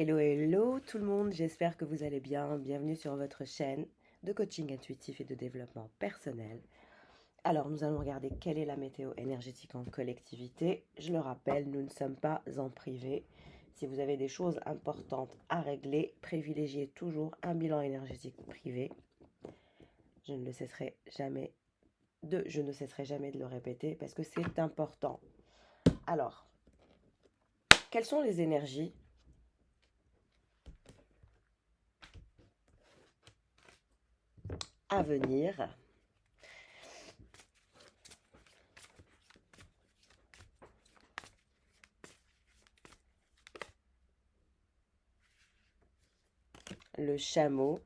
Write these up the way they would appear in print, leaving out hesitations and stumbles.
Hello, hello tout le monde, j'espère que vous allez bien. Bienvenue sur votre chaîne de coaching intuitif et de développement personnel. Alors, nous allons regarder quelle est la météo énergétique en collectivité. Je le rappelle, nous ne sommes pas en privé. Si vous avez des choses importantes à régler, privilégiez toujours un bilan énergétique privé. Je ne cesserai jamais de le répéter parce que c'est important. Alors, quelles sont les énergies à venir le chameau,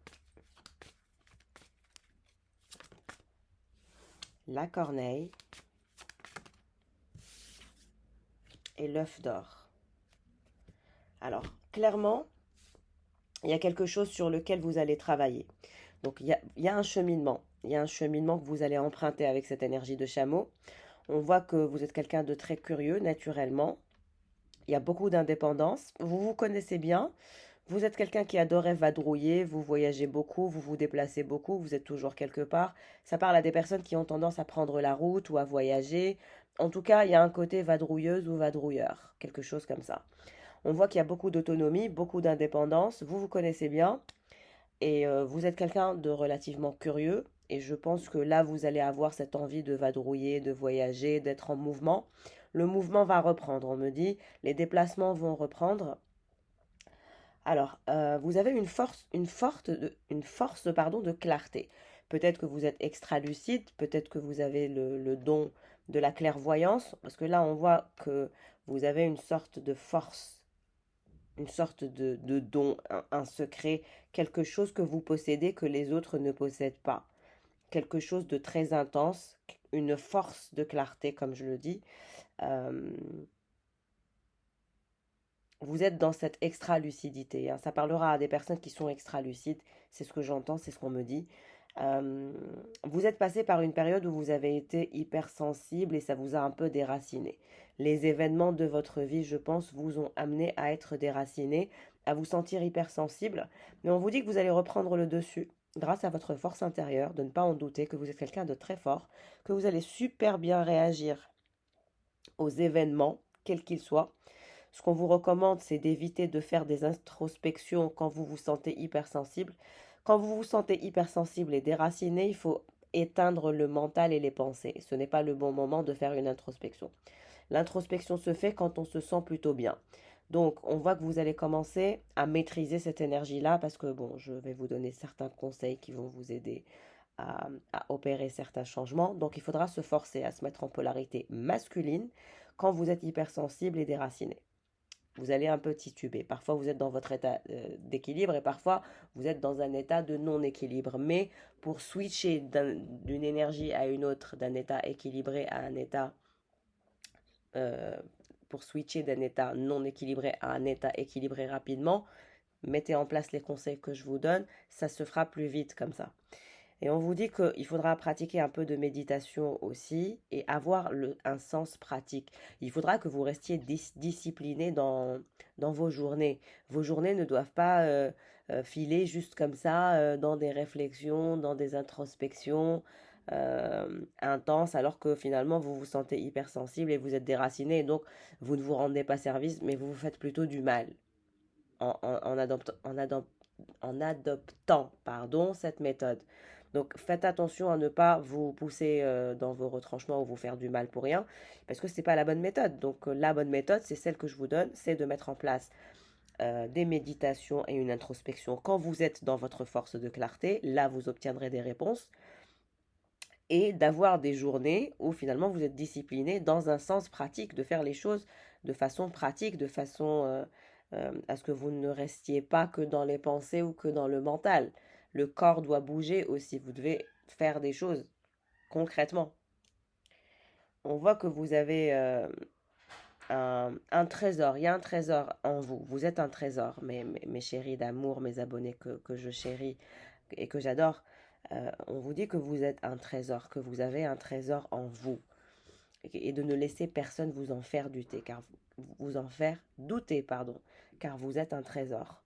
la corneille et l'œuf d'or. Alors, clairement, il y a quelque chose sur lequel vous allez travailler. Donc, il y a un cheminement. Il y a un cheminement que vous allez emprunter avec cette énergie de chameau. On voit que vous êtes quelqu'un de très curieux, naturellement. Il y a beaucoup d'indépendance. Vous vous connaissez bien. Vous êtes quelqu'un qui adorait vadrouiller. Vous voyagez beaucoup, vous vous déplacez beaucoup. Vous êtes toujours quelque part. Ça parle à des personnes qui ont tendance à prendre la route ou à voyager. En tout cas, il y a un côté vadrouilleuse ou vadrouilleur. Quelque chose comme ça. On voit qu'il y a beaucoup d'autonomie, beaucoup d'indépendance. Vous vous connaissez bien et vous êtes quelqu'un de relativement curieux. Et je pense que là, vous allez avoir cette envie de vadrouiller, de voyager, d'être en mouvement. Le mouvement va reprendre, on me dit. Les déplacements vont reprendre. Alors, vous avez une force pardon, de clarté. Peut-être que vous êtes extra lucide, peut-être que vous avez le don de la clairvoyance, parce que là, on voit que vous avez une sorte de force, une sorte de don, un secret, quelque chose que vous possédez que les autres ne possèdent pas. Quelque chose de très intense, une force de clarté, comme je le dis. Euh, Vous êtes dans cette extra-lucidité, hein. Ça parlera à des personnes qui sont extra-lucides. C'est ce que j'entends, c'est ce qu'on me dit. Euh, Vous êtes passé par une période où vous avez été hypersensible et ça vous a un peu déraciné. Les événements de votre vie, je pense, vous ont amené à être déraciné, à vous sentir hypersensible. Mais on vous dit que vous allez reprendre le dessus grâce à votre force intérieure, de ne pas en douter, que vous êtes quelqu'un de très fort, que vous allez super bien réagir aux événements, quels qu'ils soient. Ce qu'on vous recommande, c'est d'éviter de faire des introspections quand vous vous sentez hypersensible. Quand vous vous sentez hypersensible et déraciné, il faut éteindre le mental et les pensées. Ce n'est pas le bon moment de faire une introspection. L'introspection se fait quand on se sent plutôt bien. Donc, on voit que vous allez commencer à maîtriser cette énergie-là parce que, bon, je vais vous donner certains conseils qui vont vous aider à opérer certains changements. Donc, il faudra se forcer à se mettre en polarité masculine quand vous êtes hypersensible et déraciné. Vous allez un peu tituber. Parfois, vous êtes dans votre état d'équilibre et parfois, vous êtes dans un état de non-équilibre. Mais pour switcher d'une énergie à une autre, d'un état équilibré à un état... euh, pour switcher d'un état non équilibré à un état équilibré rapidement, mettez en place les conseils que je vous donne, ça se fera plus vite comme ça. Et on vous dit qu'il faudra pratiquer un peu de méditation aussi et avoir un sens pratique. Il faudra que vous restiez discipliné dans vos journées. Vos journées ne doivent pas filer juste comme ça dans des réflexions, dans des introspections intenses, alors que finalement vous vous sentez hypersensible et vous êtes déraciné. Et donc vous ne vous rendez pas service, mais vous vous faites plutôt du mal en adoptant pardon, cette méthode. Donc faites attention à ne pas vous pousser dans vos retranchements ou vous faire du mal pour rien, parce que ce n'est pas la bonne méthode. Donc la bonne méthode, c'est celle que je vous donne, c'est de mettre en place des méditations et une introspection. Quand vous êtes dans votre force de clarté, là vous obtiendrez des réponses et d'avoir des journées où finalement vous êtes discipliné dans un sens pratique, de faire les choses de façon pratique, de façon à ce que vous ne restiez pas que dans les pensées ou que dans le mental. Le corps doit bouger aussi, vous devez faire des choses concrètement. On voit que vous avez un trésor, il y a un trésor en vous, vous êtes un trésor, mes chéris d'amour, mes abonnés que je chéris et que j'adore. On vous dit que vous êtes un trésor, que vous avez un trésor en vous, et de ne laisser personne vous en faire douter, vous en faire douter, pardon, car vous êtes un trésor.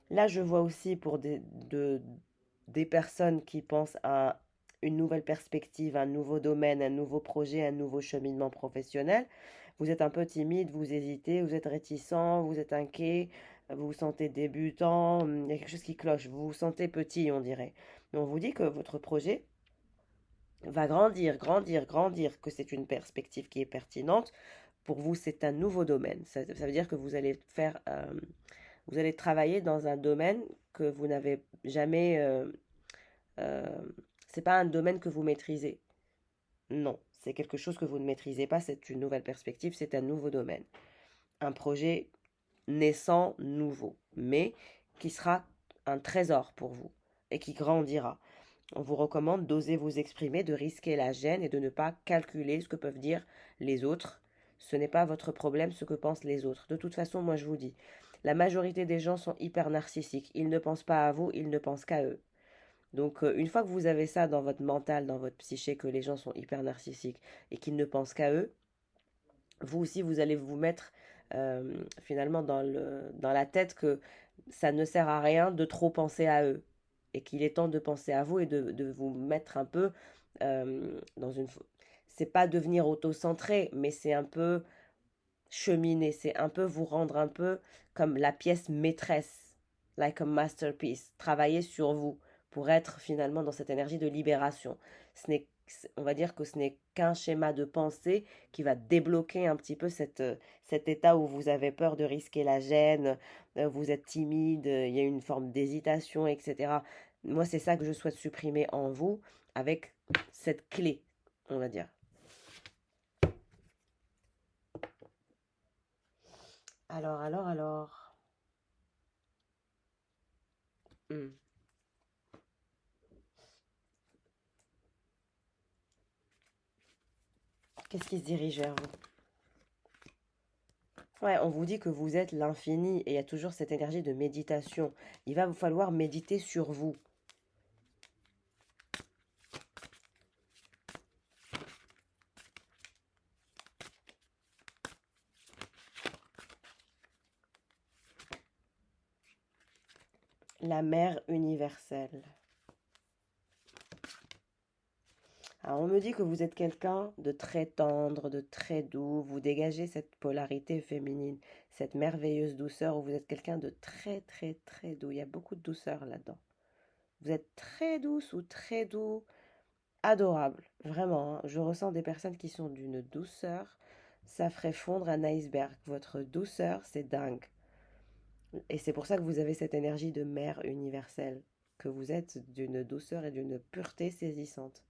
Là, je vois aussi pour des personnes qui pensent à une nouvelle perspective, un nouveau domaine, un nouveau projet, un nouveau cheminement professionnel. Vous êtes un peu timide, vous hésitez, vous êtes réticent, vous êtes inquiet, vous vous sentez débutant, il y a quelque chose qui cloche, vous vous sentez petit, on dirait. Mais on vous dit que votre projet va grandir, grandir, grandir, que c'est une perspective qui est pertinente. Pour vous, c'est un nouveau domaine. Ça veut dire que vous allez vous allez travailler dans un domaine que vous n'avez jamais. Euh, c'est pas un domaine que vous maîtrisez. Non, c'est quelque chose que vous ne maîtrisez pas. C'est une nouvelle perspective. C'est un nouveau domaine. Un projet naissant, nouveau, mais qui sera un trésor pour vous et qui grandira. On vous recommande d'oser vous exprimer, de risquer la gêne et de ne pas calculer ce que peuvent dire les autres. Ce n'est pas votre problème ce que pensent les autres. De toute façon, moi je vous dis, la majorité des gens sont hyper narcissiques. Ils ne pensent pas à vous, ils ne pensent qu'à eux. Donc une fois que vous avez ça dans votre mental, dans votre psyché, que les gens sont hyper narcissiques et qu'ils ne pensent qu'à eux, vous aussi vous allez vous mettre finalement dans la tête que ça ne sert à rien de trop penser à eux et qu'il est temps de penser à vous et de vous mettre un peu dans une... C'est pas devenir auto-centré, mais c'est un peu cheminer, c'est un peu vous rendre un peu comme la pièce maîtresse, like a masterpiece, travailler sur vous pour être finalement dans cette énergie de libération. Ce n'est, on va dire que ce n'est qu'un schéma de pensée qui va débloquer un petit peu cet état où vous avez peur de risquer la gêne, vous êtes timide, il y a une forme d'hésitation, etc. Moi, c'est ça que je souhaite supprimer en vous avec cette clé, on va dire. Alors. Hmm. Qu'est-ce qui se dirige vers vous? Ouais, on vous dit que vous êtes l'infini et il y a toujours cette énergie de méditation. Il va vous falloir méditer sur vous. La mère universelle. Alors, on me dit que vous êtes quelqu'un de très tendre, de très doux. Vous dégagez cette polarité féminine, cette merveilleuse douceur où vous êtes quelqu'un de très, très, très doux. Il y a beaucoup de douceur là-dedans. Vous êtes très douce ou très doux, adorable. Vraiment, hein. Je ressens des personnes qui sont d'une douceur. Ça ferait fondre un iceberg. Votre douceur, c'est dingue. Et c'est pour ça que vous avez cette énergie de mère universelle, que vous êtes d'une douceur et d'une pureté saisissante.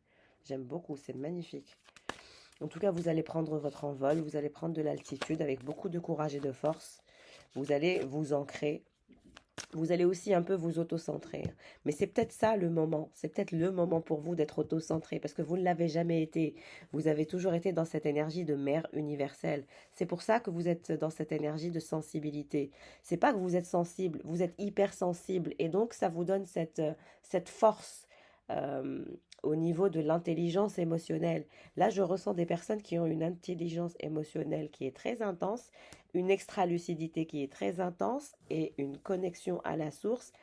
J'aime beaucoup, c'est magnifique. En tout cas, vous allez prendre votre envol, vous allez prendre de l'altitude avec beaucoup de courage et de force. Vous allez vous ancrer. Vous allez aussi un peu vous auto-centrer. Mais c'est peut-être ça le moment. C'est peut-être le moment pour vous d'être auto-centré parce que vous ne l'avez jamais été. Vous avez toujours été dans cette énergie de mère universelle. C'est pour ça que vous êtes dans cette énergie de sensibilité. C'est pas que vous êtes sensible, vous êtes hypersensible et donc ça vous donne cette force euh, au niveau de l'intelligence émotionnelle. Là, je ressens des personnes qui ont une intelligence émotionnelle qui est très intense, une extra-lucidité qui est très intense et une connexion à la source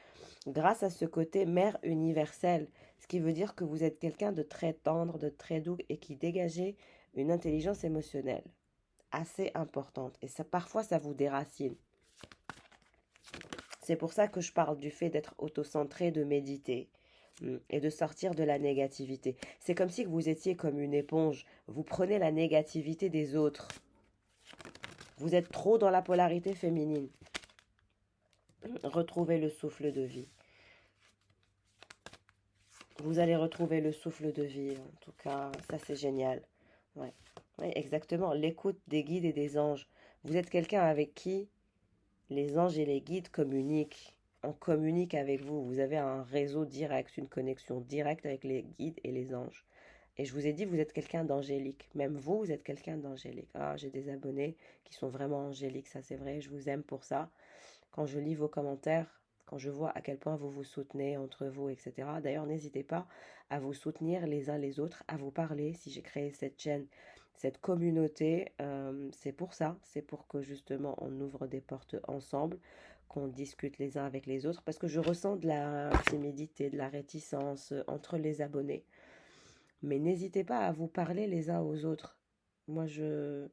grâce à ce côté mère universelle. Ce qui veut dire que vous êtes quelqu'un de très tendre, de très doux et qui dégagez une intelligence émotionnelle assez importante. Et ça, parfois, ça vous déracine. C'est pour ça que je parle du fait d'être autocentré, de méditer et de sortir de la négativité. C'est comme si vous étiez comme une éponge. Vous prenez la négativité des autres. Vous êtes trop dans la polarité féminine. Retrouvez le souffle de vie. Vous allez retrouver le souffle de vie. En tout cas, ça c'est génial. Ouais, ouais, exactement. L'écoute des guides et des anges. Vous êtes quelqu'un avec qui les anges et les guides communiquent. On communique avec vous. Vous avez un réseau direct, une connexion directe avec les guides et les anges. Et je vous ai dit, vous êtes quelqu'un d'angélique. Même vous, vous êtes quelqu'un d'angélique. Ah, j'ai des abonnés qui sont vraiment angéliques, ça c'est vrai. Je vous aime pour ça. Quand je lis vos commentaires, quand je vois à quel point vous vous soutenez entre vous, etc. D'ailleurs, n'hésitez pas à vous soutenir les uns les autres, à vous parler. Si j'ai créé cette chaîne, cette communauté, c'est pour ça, c'est pour que justement on ouvre des portes ensemble, qu'on discute les uns avec les autres, parce que je ressens de la timidité, de la réticence entre les abonnés. Mais n'hésitez pas à vous parler les uns aux autres. Moi, je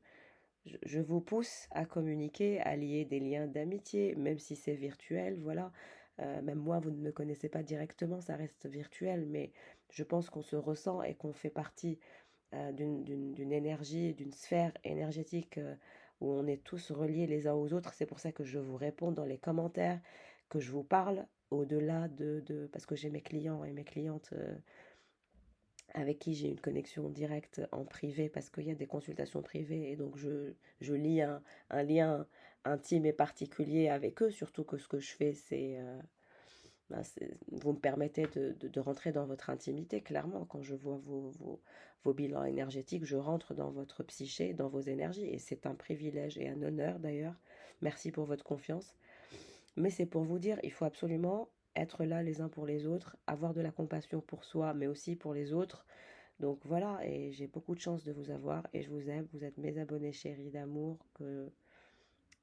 vous pousse à communiquer, à lier des liens d'amitié, même si c'est virtuel, voilà. Même moi, vous ne me connaissez pas directement, ça reste virtuel, mais je pense qu'on se ressent et qu'on fait partie d'une énergie, d'une sphère énergétique où on est tous reliés les uns aux autres. C'est pour ça que je vous réponds dans les commentaires, que je vous parle au-delà parce que j'ai mes clients et mes clientes avec qui j'ai une connexion directe en privé parce qu'il y a des consultations privées et donc je lie un lien intime et particulier avec eux, surtout que ce que je fais, vous me permettez de rentrer dans votre intimité, clairement. Quand je vois vos bilans énergétiques, je rentre dans votre psyché, dans vos énergies, et c'est un privilège et un honneur d'ailleurs. Merci pour votre confiance. Mais c'est pour vous dire, il faut absolument être là les uns pour les autres, avoir de la compassion pour soi, mais aussi pour les autres. Donc voilà, et j'ai beaucoup de chance de vous avoir, et je vous aime, vous êtes mes abonnés chéris d'amour, que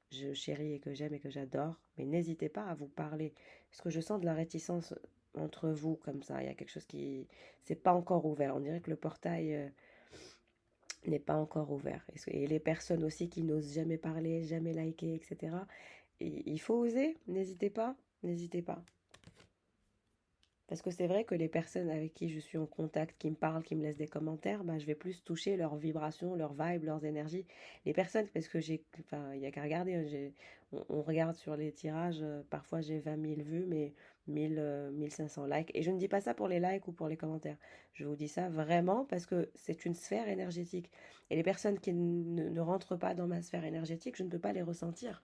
je chéris et que j'aime et que j'adore, mais n'hésitez pas à vous parler, parce que je sens de la réticence entre vous comme ça, il y a quelque chose qui... C'est pas encore ouvert, on dirait que le portail n'est pas encore ouvert. Et les personnes aussi qui n'osent jamais parler, jamais liker, etc. Il faut oser, n'hésitez pas. Parce que c'est vrai que les personnes avec qui je suis en contact, qui me parlent, qui me laissent des commentaires, bah, je vais plus toucher leurs vibrations, leurs vibes, leurs énergies. Les personnes, parce que enfin, il n'y a qu'à regarder, hein, on regarde sur les tirages, parfois j'ai 20 000 vues, mais 1500 likes. Et je ne dis pas ça pour les likes ou pour les commentaires. Je vous dis ça vraiment parce que c'est une sphère énergétique. Et les personnes qui ne rentrent pas dans ma sphère énergétique, je ne peux pas les ressentir.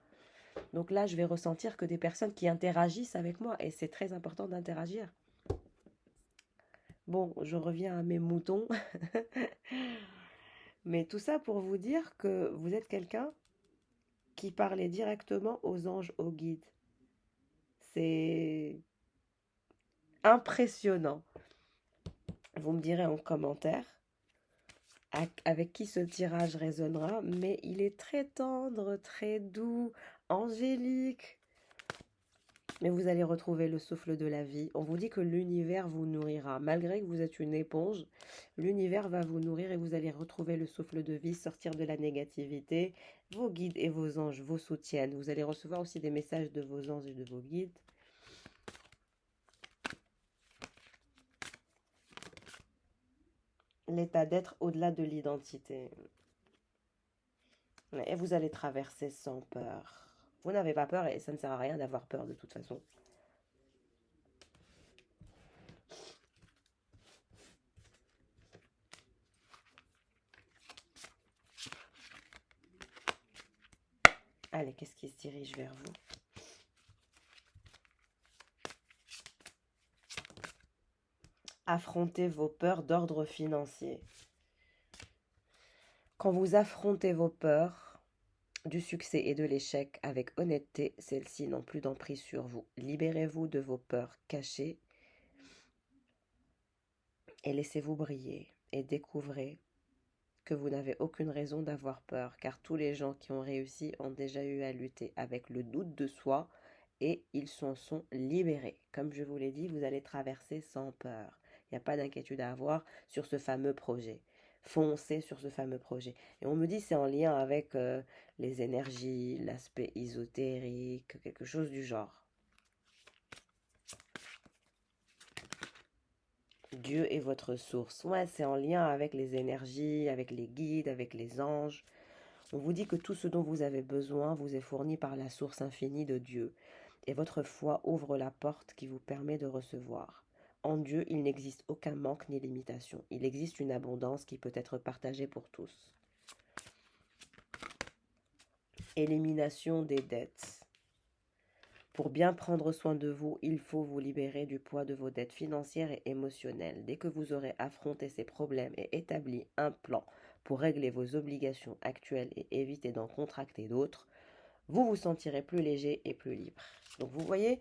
Donc là, je vais ressentir que des personnes qui interagissent avec moi. Et c'est très important d'interagir. Bon, je reviens à mes moutons. Mais tout ça pour vous dire que vous êtes quelqu'un qui parlait directement aux anges, aux guides. C'est impressionnant. Vous me direz en commentaire avec qui ce tirage résonnera, mais il est très tendre, très doux, angélique. Mais vous allez retrouver le souffle de la vie. On vous dit que l'univers vous nourrira. Malgré que vous êtes une éponge, l'univers va vous nourrir et vous allez retrouver le souffle de vie, sortir de la négativité. Vos guides et vos anges vous soutiennent. Vous allez recevoir aussi des messages de vos anges et de vos guides. L'état d'être au-delà de l'identité. Et vous allez traverser sans peur. Vous n'avez pas peur et ça ne sert à rien d'avoir peur de toute façon. Allez, qu'est-ce qui se dirige vers vous? Affrontez vos peurs d'ordre financier. Quand vous affrontez vos peurs du succès et de l'échec avec honnêteté, celles-ci n'ont plus d'emprise sur vous. Libérez-vous de vos peurs cachées et laissez-vous briller et découvrez que vous n'avez aucune raison d'avoir peur, car tous les gens qui ont réussi ont déjà eu à lutter avec le doute de soi et ils s'en sont libérés. Comme je vous l'ai dit, vous allez traverser sans peur. Il n'y a pas d'inquiétude à avoir sur ce fameux projet. Foncez sur ce fameux projet. Et on me dit c'est en lien avec les énergies, l'aspect ésotérique, quelque chose du genre. Dieu est votre source. Ouais, c'est en lien avec les énergies, avec les guides, avec les anges. On vous dit que tout ce dont vous avez besoin vous est fourni par la source infinie de Dieu. Et votre foi ouvre la porte qui vous permet de recevoir. En Dieu, il n'existe aucun manque ni limitation. Il existe une abondance qui peut être partagée pour tous. Élimination des dettes. Pour bien prendre soin de vous, il faut vous libérer du poids de vos dettes financières et émotionnelles. Dès que vous aurez affronté ces problèmes et établi un plan pour régler vos obligations actuelles et éviter d'en contracter d'autres, vous vous sentirez plus léger et plus libre. Donc vous voyez,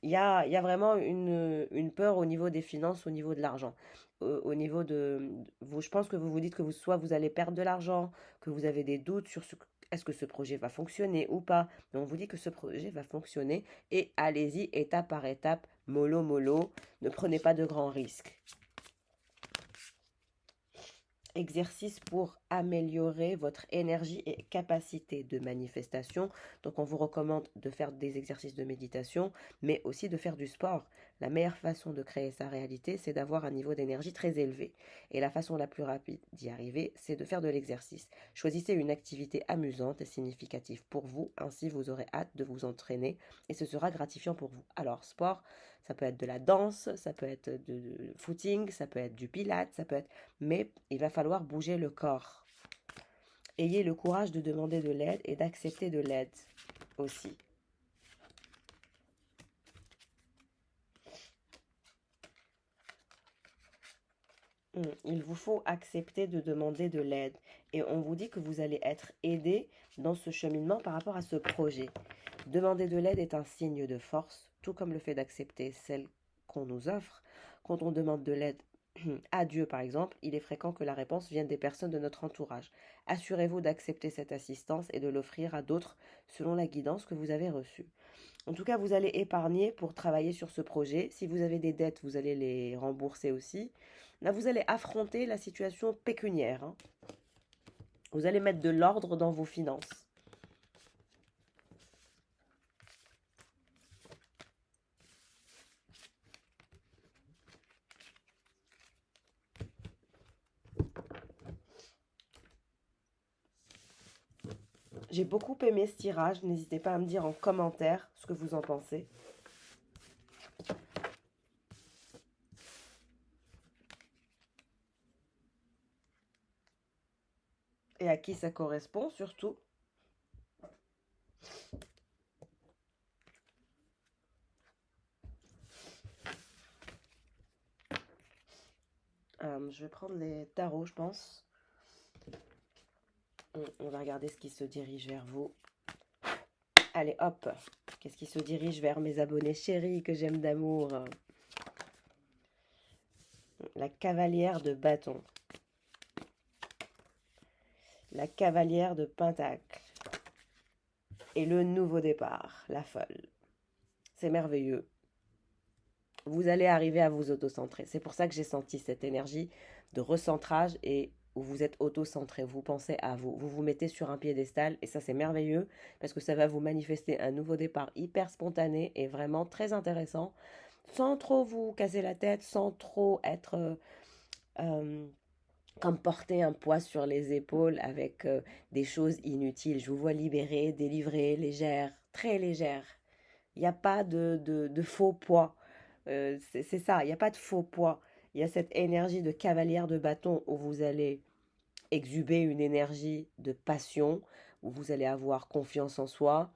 il y a vraiment une peur au niveau des finances, au niveau de l'argent. Au niveau vous, je pense que vous vous dites que soit vous allez perdre de l'argent, que vous avez des doutes sur est-ce que ce projet va fonctionner ou pas. Mais on vous dit que ce projet va fonctionner et allez-y étape par étape, mollo mollo, ne prenez pas de grands risques. Exercice pour améliorer votre énergie et capacité de manifestation. Donc on vous recommande de faire des exercices de méditation, mais aussi de faire du sport. La meilleure façon de créer sa réalité, c'est d'avoir un niveau d'énergie très élevé. Et la façon la plus rapide d'y arriver, c'est de faire de l'exercice. Choisissez une activité amusante et significative pour vous, ainsi vous aurez hâte de vous entraîner et ce sera gratifiant pour vous. Alors sport, ça peut être de la danse, ça peut être de footing, ça peut être du pilates, ça peut être mais il va falloir bouger le corps. Ayez le courage de demander de l'aide et d'accepter de l'aide aussi. Il vous faut accepter de demander de l'aide. Et on vous dit que vous allez être aidé dans ce cheminement par rapport à ce projet. Demander de l'aide est un signe de force, tout comme le fait d'accepter celle qu'on nous offre. Quand on demande de l'aide à Dieu, par exemple, il est fréquent que la réponse vienne des personnes de notre entourage. Assurez-vous d'accepter cette assistance et de l'offrir à d'autres selon la guidance que vous avez reçue. En tout cas, vous allez épargner pour travailler sur ce projet. Si vous avez des dettes, vous allez les rembourser aussi. Là, vous allez affronter la situation pécuniaire, hein. Vous allez mettre de l'ordre dans vos finances. J'ai beaucoup aimé ce tirage. N'hésitez pas à me dire en commentaire ce que vous en pensez. Et à qui ça correspond surtout. Je vais prendre les tarots, je pense. On va regarder ce qui se dirige vers vous. Allez, hop. Qu'est-ce qui se dirige vers mes abonnés chéris que j'aime d'amour? La cavalière de bâton. La cavalière de pentacle. Et le nouveau départ, la folle. C'est merveilleux. Vous allez arriver à vous auto-centrer. C'est pour ça que j'ai senti cette énergie de recentrage et où vous êtes auto-centré. Vous pensez à vous. Vous vous mettez sur un piédestal et ça c'est merveilleux parce que ça va vous manifester un nouveau départ hyper spontané et vraiment très intéressant sans trop vous casser la tête, sans trop être comme porter un poids sur les épaules avec des choses inutiles. Je vous vois libérée, délivrée, légère, très légère. Il n'y a pas de faux poids. C'est ça, il n'y a pas de faux poids. Il y a cette énergie de cavalière de bâton où vous allez exhuber une énergie de passion, où vous allez avoir confiance en soi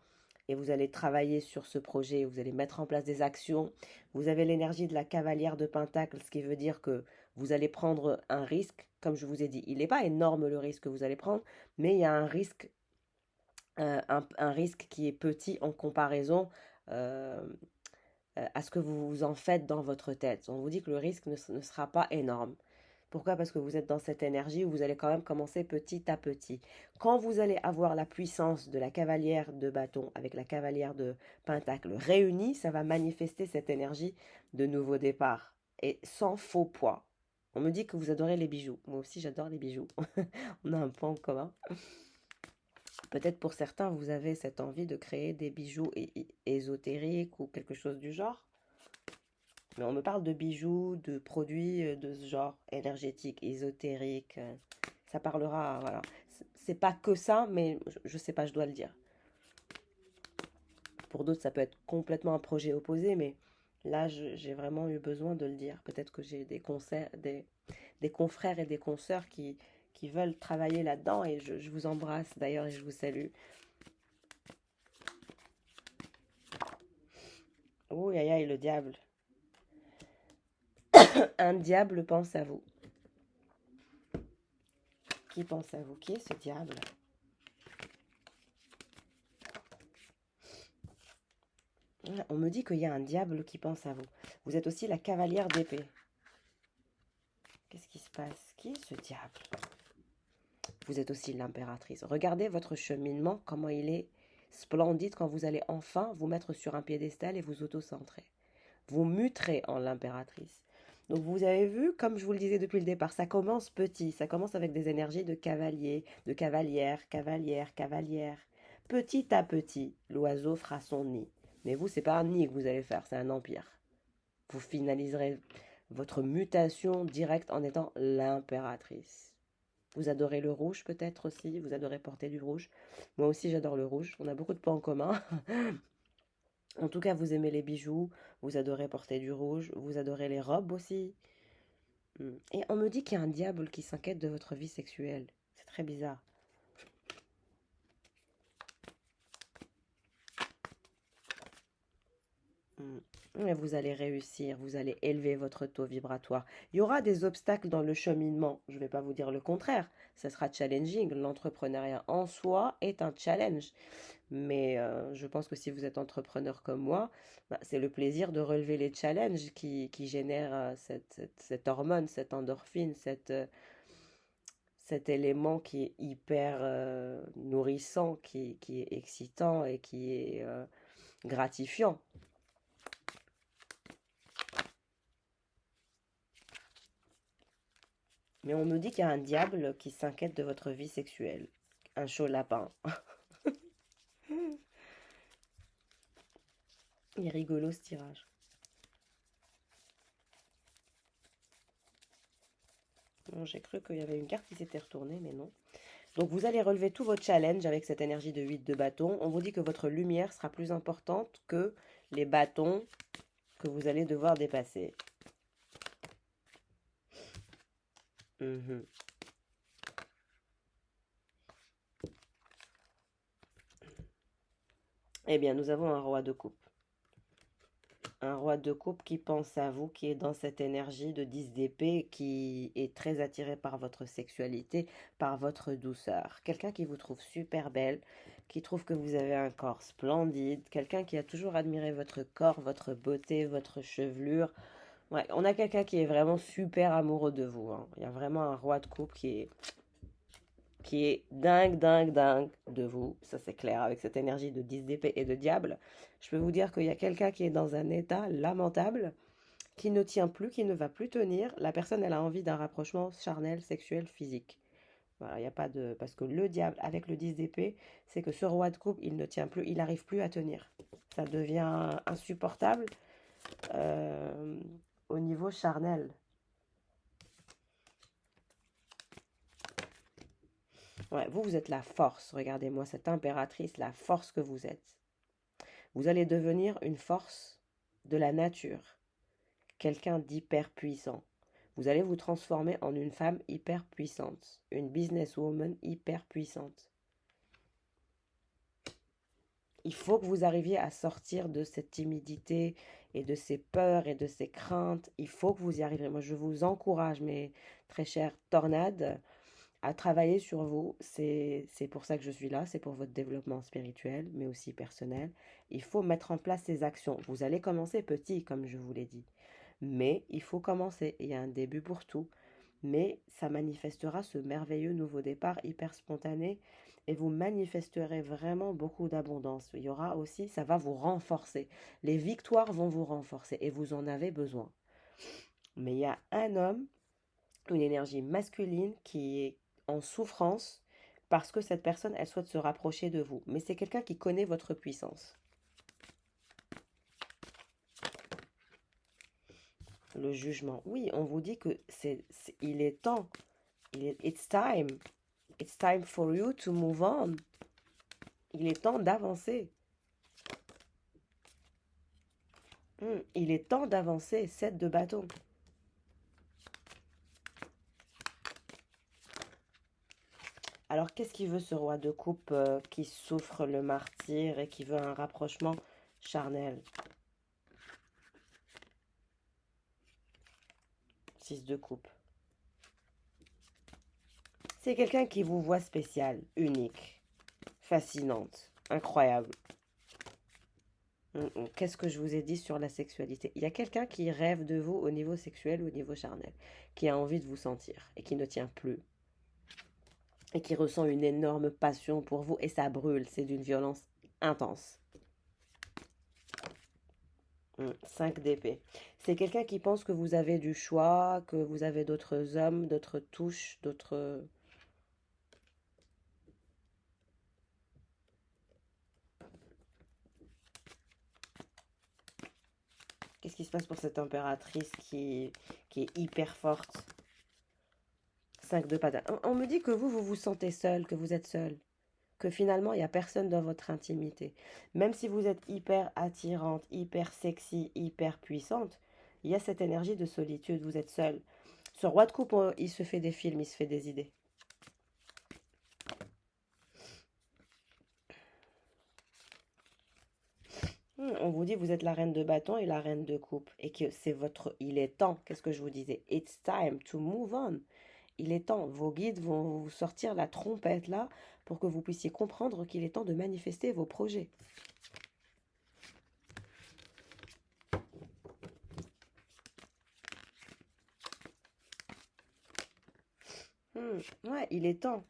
et vous allez travailler sur ce projet, vous allez mettre en place des actions. Vous avez l'énergie de la cavalière de pentacle, ce qui veut dire que vous allez prendre un risque. Comme je vous ai dit, il n'est pas énorme le risque que vous allez prendre, mais il y a un risque, un risque qui est petit en comparaison euh, à ce que vous vous en faites dans votre tête. On vous dit que le risque ne sera pas énorme. Pourquoi? Parce que vous êtes dans cette énergie où vous allez quand même commencer petit à petit. Quand vous allez avoir la puissance de la cavalière de bâton avec la cavalière de pentacle réunie, ça va manifester cette énergie de nouveau départ et sans faux poids. On me dit que vous adorez les bijoux. Moi aussi, j'adore les bijoux. On a un point en commun. Peut-être pour certains, vous avez cette envie de créer des bijoux ésotériques ou quelque chose du genre. Mais on me parle de bijoux, de produits de ce genre, énergétiques, ésotériques. Ça parlera, voilà. C'est pas que ça, mais je sais pas, je dois le dire. Pour d'autres, ça peut être complètement un projet opposé, mais là, j'ai vraiment eu besoin de le dire. Peut-être que j'ai des confrères et des consoeurs qui veulent travailler là-dedans et je vous embrasse d'ailleurs et je vous salue. Oh, aïe, aïe, le diable. Un diable pense à vous. Qui pense à vous? Qui est ce diable? On me dit qu'il y a un diable qui pense à vous. Vous êtes aussi la cavalière d'épée. Qu'est-ce qui se passe? Qui est ce diable? Vous êtes aussi l'impératrice. Regardez votre cheminement, comment il est splendide quand vous allez enfin vous mettre sur un piédestal et vous auto-centrer. Vous muterez en l'impératrice. Donc vous avez vu, comme je vous le disais depuis le départ, ça commence petit, ça commence avec des énergies de cavalier, de cavalière, cavalière, cavalière. Petit à petit, l'oiseau fera son nid. Mais vous, c'est pas un nid que vous allez faire, c'est un empire. Vous finaliserez votre mutation directe en étant l'impératrice. Vous adorez le rouge peut-être aussi, vous adorez porter du rouge. Moi aussi j'adore le rouge, on a beaucoup de points en commun. En tout cas, vous aimez les bijoux, vous adorez porter du rouge, vous adorez les robes aussi. Et on me dit qu'il y a un diable qui s'inquiète de votre vie sexuelle. C'est très bizarre. Mais vous allez réussir, vous allez élever votre taux vibratoire. Il y aura des obstacles dans le cheminement, je ne vais pas vous dire le contraire, ça sera challenging. L'entrepreneuriat en soi est un challenge. Mais je pense que si vous êtes entrepreneur comme moi, bah, c'est le plaisir de relever les challenges qui génèrent cette hormone, cette endorphine, cet élément qui est hyper nourrissant, qui est excitant et qui est gratifiant. Mais on nous dit qu'il y a un diable qui s'inquiète de votre vie sexuelle. Un chaud lapin. Il est rigolo ce tirage. J'ai cru qu'il y avait une carte qui s'était retournée, mais non. Donc vous allez relever tous vos challenges avec cette énergie de 8 de bâton. On vous dit que votre lumière sera plus importante que les bâtons que vous allez devoir dépasser. Eh bien, nous avons un roi de coupe. Un roi de coupe qui pense à vous, qui est dans cette énergie de 10 d'épée, qui est très attiré par votre sexualité, par votre douceur. Quelqu'un qui vous trouve super belle, qui trouve que vous avez un corps splendide, quelqu'un qui a toujours admiré votre corps, votre beauté, votre chevelure. Ouais, on a quelqu'un qui est vraiment super amoureux de vous, hein. Il y a vraiment un roi de coupe qui est dingue, dingue, dingue de vous. Ça, c'est clair, avec cette énergie de 10 d'épée et de diable. Je peux vous dire qu'il y a quelqu'un qui est dans un état lamentable, qui ne tient plus, qui ne va plus tenir. La personne, elle a envie d'un rapprochement charnel, sexuel, physique. Voilà, il n'y a pas de... Parce que le diable, avec le 10 d'épée, c'est que ce roi de coupe, il ne tient plus, il n'arrive plus à tenir. Ça devient insupportable euh, au niveau charnel. Ouais, vous êtes la force. Regardez-moi cette impératrice, la force que vous êtes. Vous allez devenir une force de la nature, quelqu'un d'hyper puissant. Vous allez vous transformer en une femme hyper puissante, une businesswoman hyper puissante. Il faut que vous arriviez à sortir de cette timidité et de ces peurs et de ces craintes. Il faut que vous y arriviez. Moi, je vous encourage, mes très chères tornades, à travailler sur vous. C'est pour ça que je suis là, c'est pour votre développement spirituel, mais aussi personnel. Il faut mettre en place ces actions. Vous allez commencer petit, comme je vous l'ai dit. Mais il faut commencer. Il y a un début pour tout. Mais ça manifestera ce merveilleux nouveau départ hyper spontané et vous manifesterez vraiment beaucoup d'abondance. Il y aura aussi, ça va vous renforcer. Les victoires vont vous renforcer et vous en avez besoin. Mais il y a un homme, une énergie masculine qui est en souffrance parce que cette personne, elle souhaite se rapprocher de vous. Mais c'est quelqu'un qui connaît votre puissance. Le jugement. Oui, on vous dit que il est temps. It's time. It's time for you to move on. Il est temps d'avancer. Il est temps d'avancer. 7 de bâton. Alors, qu'est-ce qu'il veut ce roi de coupe qui souffre le martyr et qui veut un rapprochement charnel? 6 de coupe. C'est quelqu'un qui vous voit spécial, unique, fascinante, incroyable. Qu'est-ce que je vous ai dit sur la sexualité? Il y a quelqu'un qui rêve de vous au niveau sexuel ou au niveau charnel, qui a envie de vous sentir et qui ne tient plus, et qui ressent une énorme passion pour vous et ça brûle, c'est d'une violence intense. 5 d'épée. C'est quelqu'un qui pense que vous avez du choix, que vous avez d'autres hommes, d'autres touches, d'autres... Qu'est-ce qui se passe pour cette impératrice qui est hyper forte? 5 de patates. On me dit que vous vous sentez seul, que vous êtes seul. Que finalement, il n'y a personne dans votre intimité. Même si vous êtes hyper attirante, hyper sexy, hyper puissante, il y a cette énergie de solitude, vous êtes seul. Ce roi de coupe, il se fait des films, il se fait des idées. On vous dit vous êtes la reine de bâton et la reine de coupe. Et que c'est votre... Il est temps, qu'est-ce que je vous disais? It's time to move on. Il est temps, vos guides vont vous sortir la trompette là pour que vous puissiez comprendre qu'il est temps de manifester vos projets. Ouais, il est temps.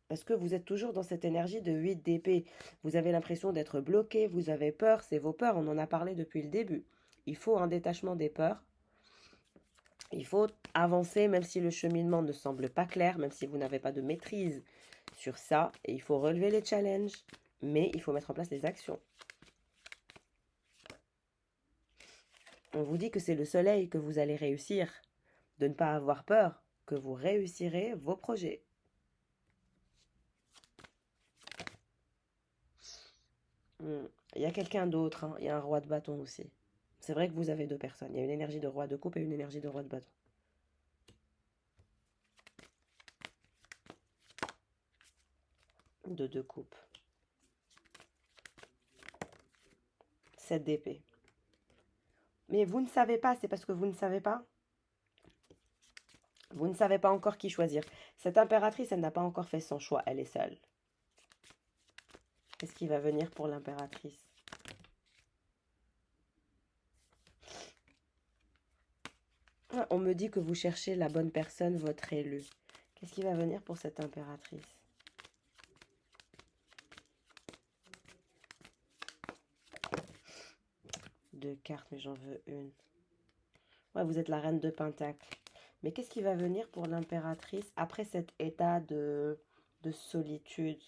Parce que vous êtes toujours dans cette énergie de 8 d'épée. Vous avez l'impression d'être bloqué, vous avez peur, c'est vos peurs, on en a parlé depuis le début. Il faut un détachement des peurs. Il faut avancer même si le cheminement ne semble pas clair, même si vous n'avez pas de maîtrise sur ça. Et il faut relever les challenges, mais il faut mettre en place les actions. On vous dit que c'est le soleil que vous allez réussir, de ne pas avoir peur, que vous réussirez vos projets. Il y a quelqu'un d'autre, hein. Il y a un roi de bâton aussi. C'est vrai que vous avez deux personnes. Il y a une énergie de roi de coupe et une énergie de roi de bâton. De deux coupes. 7 d'épée. Mais vous ne savez pas, c'est parce que vous ne savez pas. Vous ne savez pas encore qui choisir. Cette impératrice, elle n'a pas encore fait son choix, elle est seule. Qu'est-ce qui va venir pour l'impératrice? On me dit que vous cherchez la bonne personne, votre élu. Qu'est-ce qui va venir pour cette impératrice? Deux cartes, mais j'en veux une. Ouais, vous êtes la reine de Pentacle. Mais qu'est-ce qui va venir pour l'impératrice après cet état de solitude?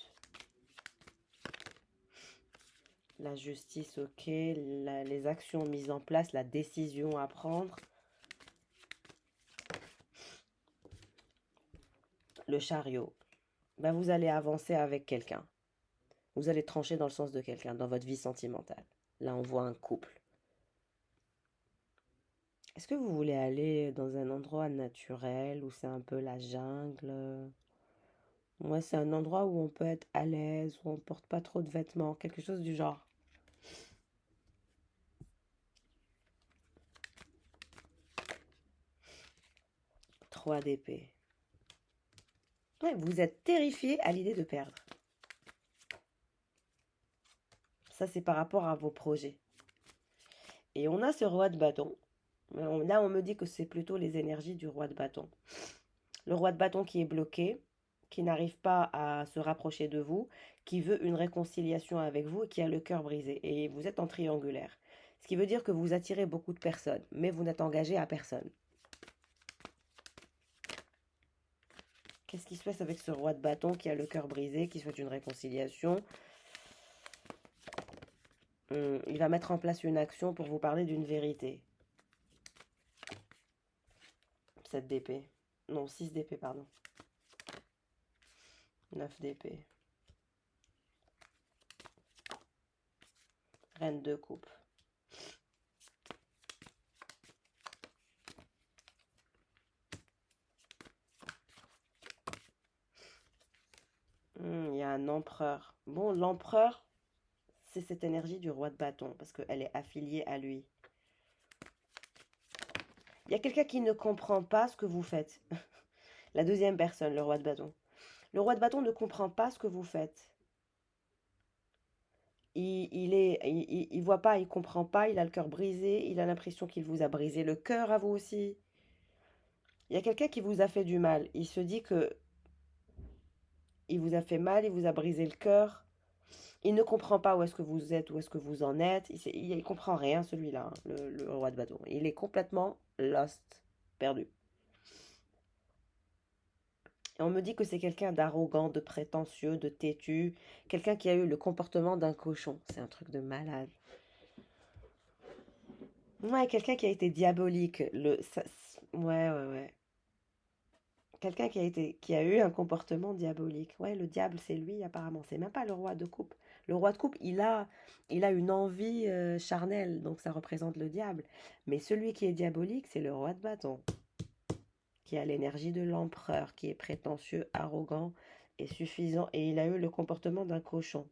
La justice, ok. Les actions mises en place, la décision à prendre. Le chariot. Ben, vous allez avancer avec quelqu'un. Vous allez trancher dans le sens de quelqu'un, dans votre vie sentimentale. Là, on voit un couple. Est-ce que vous voulez aller dans un endroit naturel où c'est un peu la jungle? Ouais, c'est un endroit où on peut être à l'aise, où on porte pas trop de vêtements, quelque chose du genre. 3 d'épée. Ouais, vous êtes terrifié à l'idée de perdre. Ça, c'est par rapport à vos projets. Et on a ce roi de bâton. Là, on me dit que c'est plutôt les énergies du roi de bâton. Le roi de bâton qui est bloqué, qui n'arrive pas à se rapprocher de vous, qui veut une réconciliation avec vous et qui a le cœur brisé. Et vous êtes en triangulaire. Ce qui veut dire que vous attirez beaucoup de personnes, mais vous n'êtes engagé à personne. Qu'est-ce qui se passe avec ce roi de bâton qui a le cœur brisé, qui souhaite une réconciliation? Il va mettre en place une action pour vous parler d'une vérité. 7 d'épée. Non, 6 d'épée, pardon. 9 d'épée. Reine de coupe. Il y a un empereur. Bon, l'empereur, c'est cette énergie du roi de bâton, parce qu'elle est affiliée à lui. Il y a quelqu'un qui ne comprend pas ce que vous faites. La deuxième personne, le roi de bâton. Le roi de bâton ne comprend pas ce que vous faites. il voit pas, il comprend pas, il a le cœur brisé, il a l'impression qu'il vous a brisé le cœur à vous aussi. Il y a quelqu'un qui vous a fait du mal. Il se dit que il vous a fait mal, il vous a brisé le cœur. Il ne comprend pas où est-ce que vous êtes, où est-ce que vous en êtes. Il comprend rien, celui-là, hein, le roi de bâton. Il est complètement lost, perdu. Et on me dit que c'est quelqu'un d'arrogant, de prétentieux, de têtu, quelqu'un qui a eu le comportement d'un cochon. C'est un truc de malade. Ouais, quelqu'un qui a été diabolique. Ouais, ouais, ouais. Quelqu'un qui a eu un comportement diabolique. Ouais, le diable, c'est lui, apparemment. C'est même pas le roi de coupe. Le roi de coupe, il a une envie charnelle, donc ça représente le diable. Mais celui qui est diabolique, c'est le roi de bâton, qui a l'énergie de l'empereur, qui est prétentieux, arrogant et suffisant. Et il a eu le comportement d'un cochon.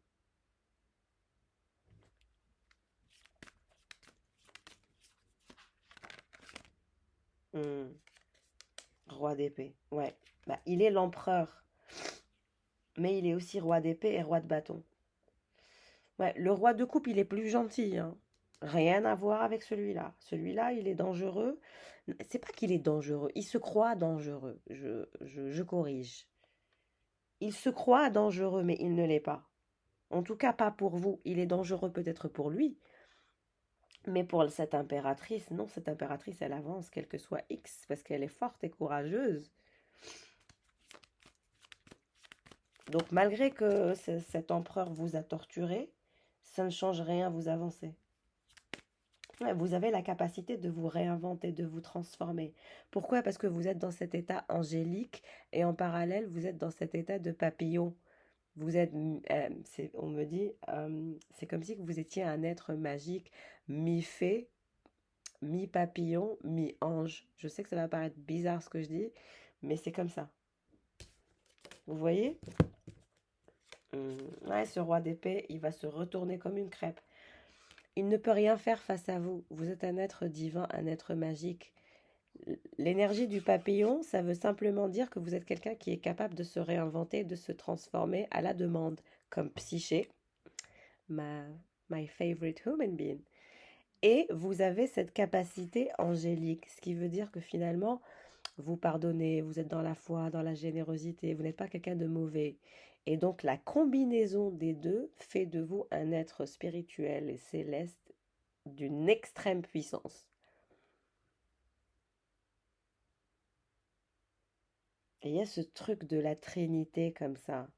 Hmm. Roi d'épée, ouais. Bah, il est l'empereur, mais il est aussi roi d'épée et roi de bâton. Ouais, le roi de coupe, il est plus gentil, hein. Rien à voir avec celui-là. Celui-là, il est dangereux. C'est pas qu'il est dangereux, il se croit dangereux. Je corrige. Il se croit dangereux, mais il ne l'est pas. En tout cas, pas pour vous. Il est dangereux peut-être pour lui, mais pour cette impératrice, non, cette impératrice, elle avance, quel que soit X, parce qu'elle est forte et courageuse. Donc, malgré que cet empereur vous a torturé, ça ne change rien, vous avancez. Ouais, vous avez la capacité de vous réinventer, de vous transformer. Pourquoi? Parce que vous êtes dans cet état angélique et en parallèle, vous êtes dans cet état de papillon. Vous êtes, on me dit, c'est comme si vous étiez un être magique, mi-fée, mi-papillon, mi-ange. Je sais que ça va paraître bizarre ce que je dis, mais c'est comme ça. Vous voyez? Ouais, ce roi d'épée, il va se retourner comme une crêpe. Il ne peut rien faire face à vous. Vous êtes un être divin, un être magique. L'énergie du papillon, ça veut simplement dire que vous êtes quelqu'un qui est capable de se réinventer, de se transformer à la demande, comme Psyché, ma my favorite human being. Et vous avez cette capacité angélique, ce qui veut dire que finalement, vous pardonnez, vous êtes dans la foi, dans la générosité, vous n'êtes pas quelqu'un de mauvais. Et donc la combinaison des deux fait de vous un être spirituel et céleste d'une extrême puissance. Et il y a ce truc de la Trinité comme ça.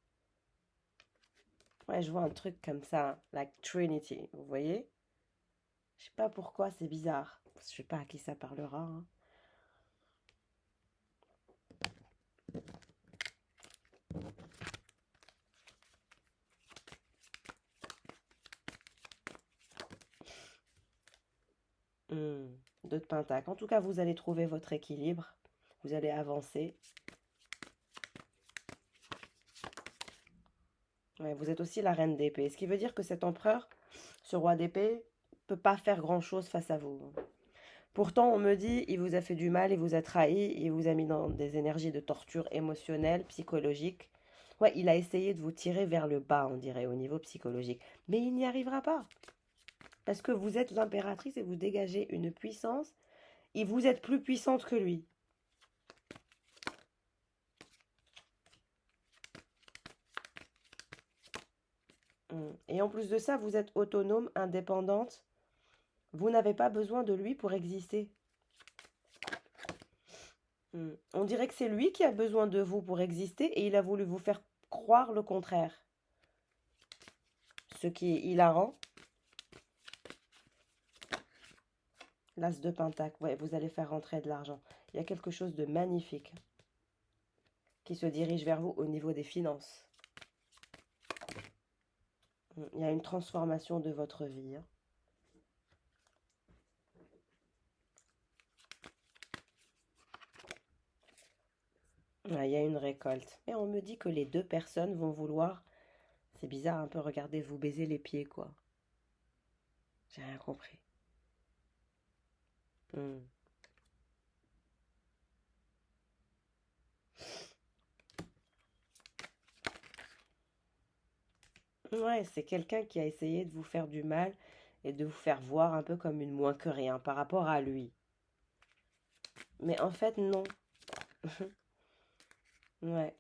Ouais, je vois un truc comme ça, like Trinity, vous voyez? Je sais pas pourquoi, c'est bizarre. Je sais pas à qui ça parlera, hein. Hmm, deux de Pentacle. En tout cas, vous allez trouver votre équilibre. Vous allez avancer. Ouais, vous êtes aussi la reine d'épée. Ce qui veut dire que cet empereur, ce roi d'épée, peut pas faire grand-chose face à vous. Pourtant, on me dit, il vous a fait du mal, il vous a trahi, il vous a mis dans des énergies de torture émotionnelle, psychologique. Ouais, il a essayé de vous tirer vers le bas, on dirait, au niveau psychologique. Mais il n'y arrivera pas. Parce que vous êtes l'impératrice et vous dégagez une puissance. Et vous êtes plus puissante que lui. Et en plus de ça, vous êtes autonome, indépendante. Vous n'avez pas besoin de lui pour exister. On dirait que c'est lui qui a besoin de vous pour exister et il a voulu vous faire croire le contraire. Ce qui est hilarant. L'as de Pentacle, ouais, vous allez faire rentrer de l'argent. Il y a quelque chose de magnifique qui se dirige vers vous au niveau des finances. Il y a une transformation de votre vie, hein. Ouais, il y a une récolte. Et on me dit que les deux personnes vont vouloir, c'est bizarre un peu, regardez, vous baiser les pieds, quoi. J'ai rien compris. Hmm. Ouais, c'est quelqu'un qui a essayé de vous faire du mal et de vous faire voir un peu comme une moins que rien par rapport à lui. Mais en fait, non. Ouais.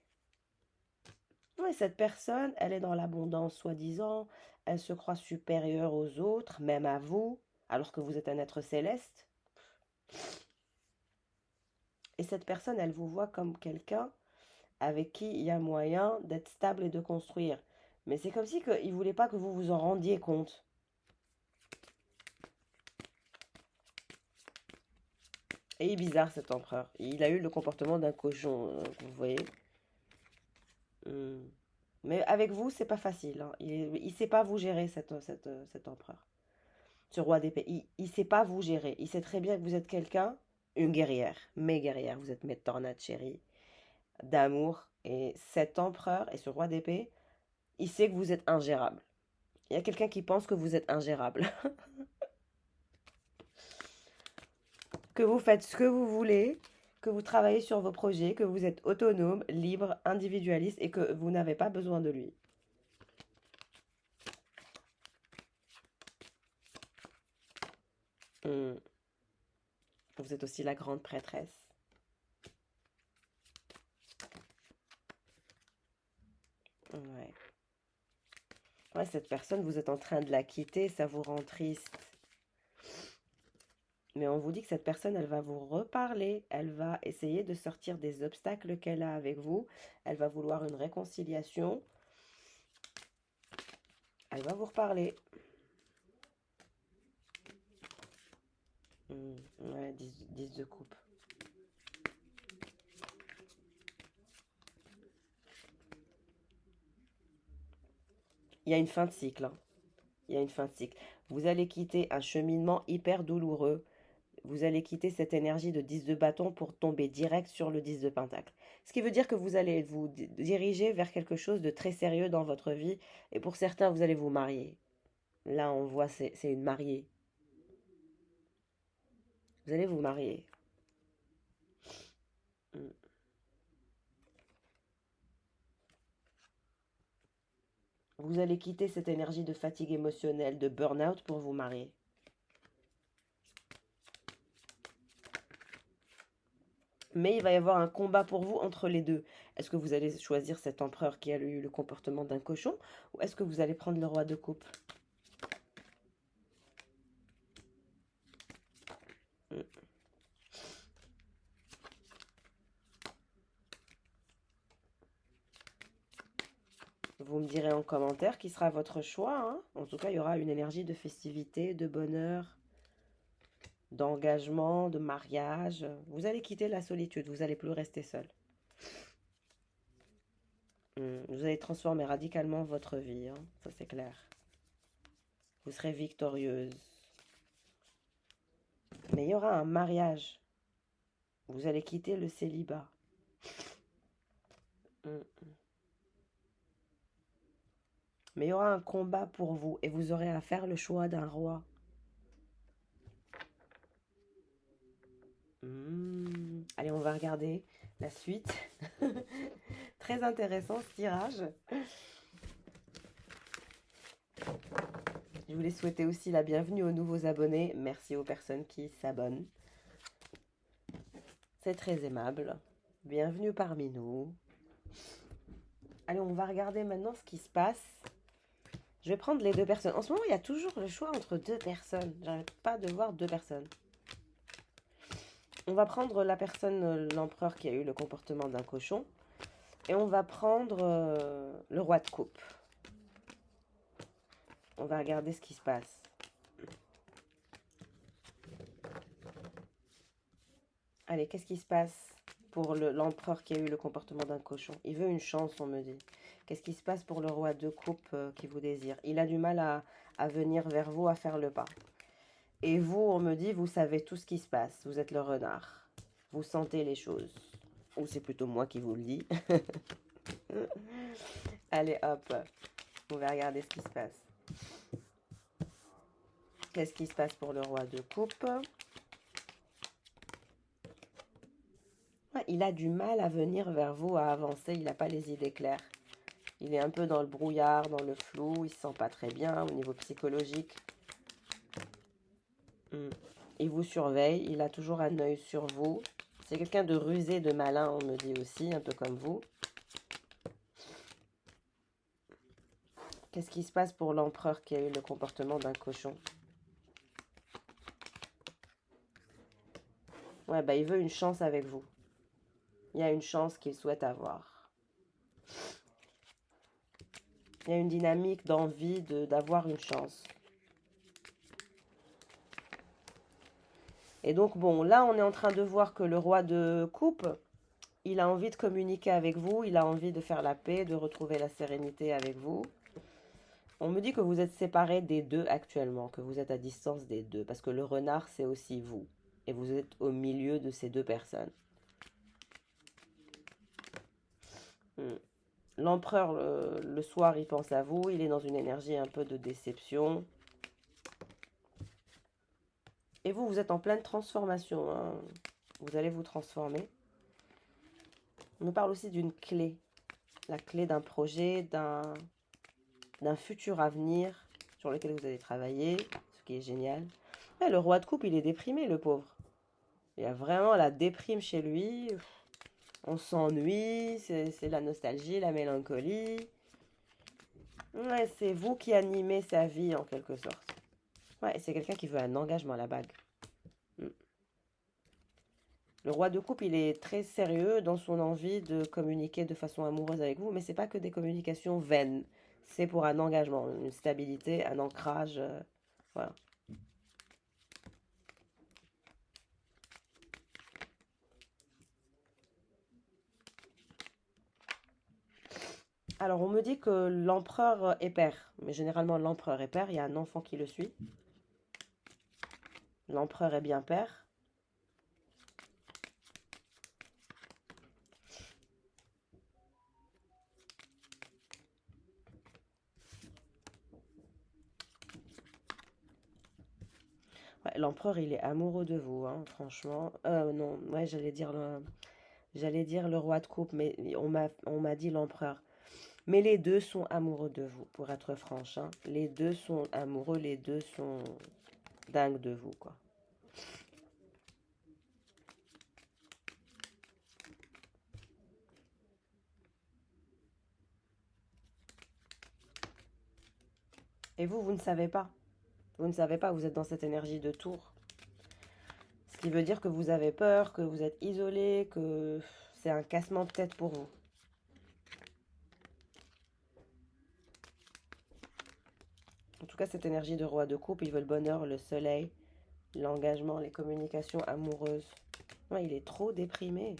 Ouais, cette personne, elle est dans l'abondance, soi-disant. Elle se croit supérieure aux autres, même à vous, alors que vous êtes un être céleste. Et cette personne, elle vous voit comme quelqu'un avec qui il y a moyen d'être stable et de construire. Mais c'est comme si il ne voulait pas que vous vous en rendiez compte. Et il est bizarre cet empereur. Il a eu le comportement d'un cochon, vous voyez. Hmm. Mais avec vous, c'est pas facile, hein. Il sait pas vous gérer, cet empereur. Ce roi d'épée. Il sait pas vous gérer. Il sait très bien que vous êtes quelqu'un, une guerrière, mais guerrière. Vous êtes mes tornades chérie, d'amour. Et cet empereur et ce roi d'épée, il sait que vous êtes ingérable. Il y a quelqu'un qui pense que vous êtes ingérable. Que vous faites ce que vous voulez, que vous travaillez sur vos projets, que vous êtes autonome, libre, individualiste et que vous n'avez pas besoin de lui. Hmm. Vous êtes aussi la grande prêtresse. Ouais. Ouais, cette personne, vous êtes en train de la quitter, ça vous rend triste. Mais on vous dit que cette personne, elle va vous reparler, elle va essayer de sortir des obstacles qu'elle a avec vous, elle va vouloir une réconciliation, elle va vous reparler. Ouais, 10 de coupe. Il y a une fin de cycle, hein. Il y a une fin de cycle. Vous allez quitter un cheminement hyper douloureux. Vous allez quitter cette énergie de 10 de bâton pour tomber direct sur le 10 de pentacle. Ce qui veut dire que vous allez vous diriger vers quelque chose de très sérieux dans votre vie. Et pour certains, vous allez vous marier. Là, on voit, c'est une mariée. Vous allez vous marier. Mm. Vous allez quitter cette énergie de fatigue émotionnelle, de burn-out pour vous marier. Mais il va y avoir un combat pour vous entre les deux. Est-ce que vous allez choisir cet empereur qui a eu le comportement d'un cochon ou est-ce que vous allez prendre le roi de coupe? Mm. Vous me direz en commentaire qui sera votre choix, hein. En tout cas, il y aura une énergie de festivité, de bonheur, d'engagement, de mariage. Vous allez quitter la solitude, vous n'allez plus rester seul. Vous allez transformer radicalement votre vie, hein. Ça c'est clair. Vous serez victorieuse. Mais il y aura un mariage. Vous allez quitter le célibat. Mm. Mais il y aura un combat pour vous et vous aurez à faire le choix d'un roi. Allez, on va regarder la suite. Très intéressant ce tirage. Je voulais souhaiter aussi la bienvenue aux nouveaux abonnés. Merci aux personnes qui s'abonnent. C'est très aimable. Bienvenue parmi nous. Allez, on va regarder maintenant ce qui se passe. Je vais prendre les deux personnes. En ce moment, il y a toujours le choix entre deux personnes. J'arrête pas de voir deux personnes. On va prendre la personne, l'empereur qui a eu le comportement d'un cochon. Et on va prendre le roi de coupe. On va regarder ce qui se passe. Allez, qu'est-ce qui se passe pour l'empereur qui a eu le comportement d'un cochon? Il veut une chance, on me dit. Qu'est-ce qui se passe pour le roi de coupe qui vous désire? Il a du mal à venir vers vous, à faire le pas. Et vous, on me dit, vous savez tout ce qui se passe. Vous êtes le renard. Vous sentez les choses. Ou c'est plutôt moi qui vous le dis. Allez, hop. On va regarder ce qui se passe. Qu'est-ce qui se passe pour le roi de coupe? Ouais, il a du mal à venir vers vous, à avancer. Il n'a pas les idées claires. Il est un peu dans le brouillard, dans le flou, il se sent pas très bien au niveau psychologique. Hmm. Il vous surveille, il a toujours un œil sur vous. C'est quelqu'un de rusé, de malin, on me dit aussi, un peu comme vous. Qu'est-ce qui se passe pour l'empereur qui a eu le comportement d'un cochon? Ouais, bah il veut une chance avec vous. Il y a une chance qu'il souhaite avoir. Il y a une dynamique d'envie d'avoir une chance. Et donc, bon, là, on est en train de voir que le roi de coupe, il a envie de communiquer avec vous, il a envie de faire la paix, de retrouver la sérénité avec vous. On me dit que vous êtes séparés des deux actuellement, que vous êtes à distance des deux, parce que le renard, c'est aussi vous. Et vous êtes au milieu de ces deux personnes. Hmm. L'empereur, le soir, il pense à vous, il est dans une énergie un peu de déception. Et vous, vous êtes en pleine transformation, hein. Vous allez vous transformer. On me parle aussi d'une clé. La clé d'un projet, d'un futur avenir sur lequel vous allez travailler, ce qui est génial. Ah, le roi de coupe, il est déprimé, le pauvre. Il y a vraiment la déprime chez lui. On s'ennuie, c'est la nostalgie, la mélancolie. Ouais, c'est vous qui animez sa vie en quelque sorte. Ouais, c'est quelqu'un qui veut un engagement à la bague. Mm. Le roi de coupe, il est très sérieux dans son envie de communiquer de façon amoureuse avec vous, mais c'est pas que des communications vaines. C'est pour un engagement, une stabilité, un ancrage. Voilà. Alors, on me dit que l'empereur est père, mais généralement l'empereur est père, il y a un enfant qui le suit. L'empereur est bien père. Ouais, l'empereur, il est amoureux de vous, hein, franchement. Non, ouais, j'allais dire le roi de coupe, mais on m'a dit l'empereur. Mais les deux sont amoureux de vous, pour être franche, hein. Les deux sont amoureux, les deux sont dingues de vous, quoi. Et vous, vous ne savez pas. Vous ne savez pas, vous êtes dans cette énergie de tour. Ce qui veut dire que vous avez peur, que vous êtes isolé, que c'est un cassement de tête pour vous. En tout cas, cette énergie de roi de coupe, il veut le bonheur, le soleil, l'engagement, les communications amoureuses. Ouais, il est trop déprimé.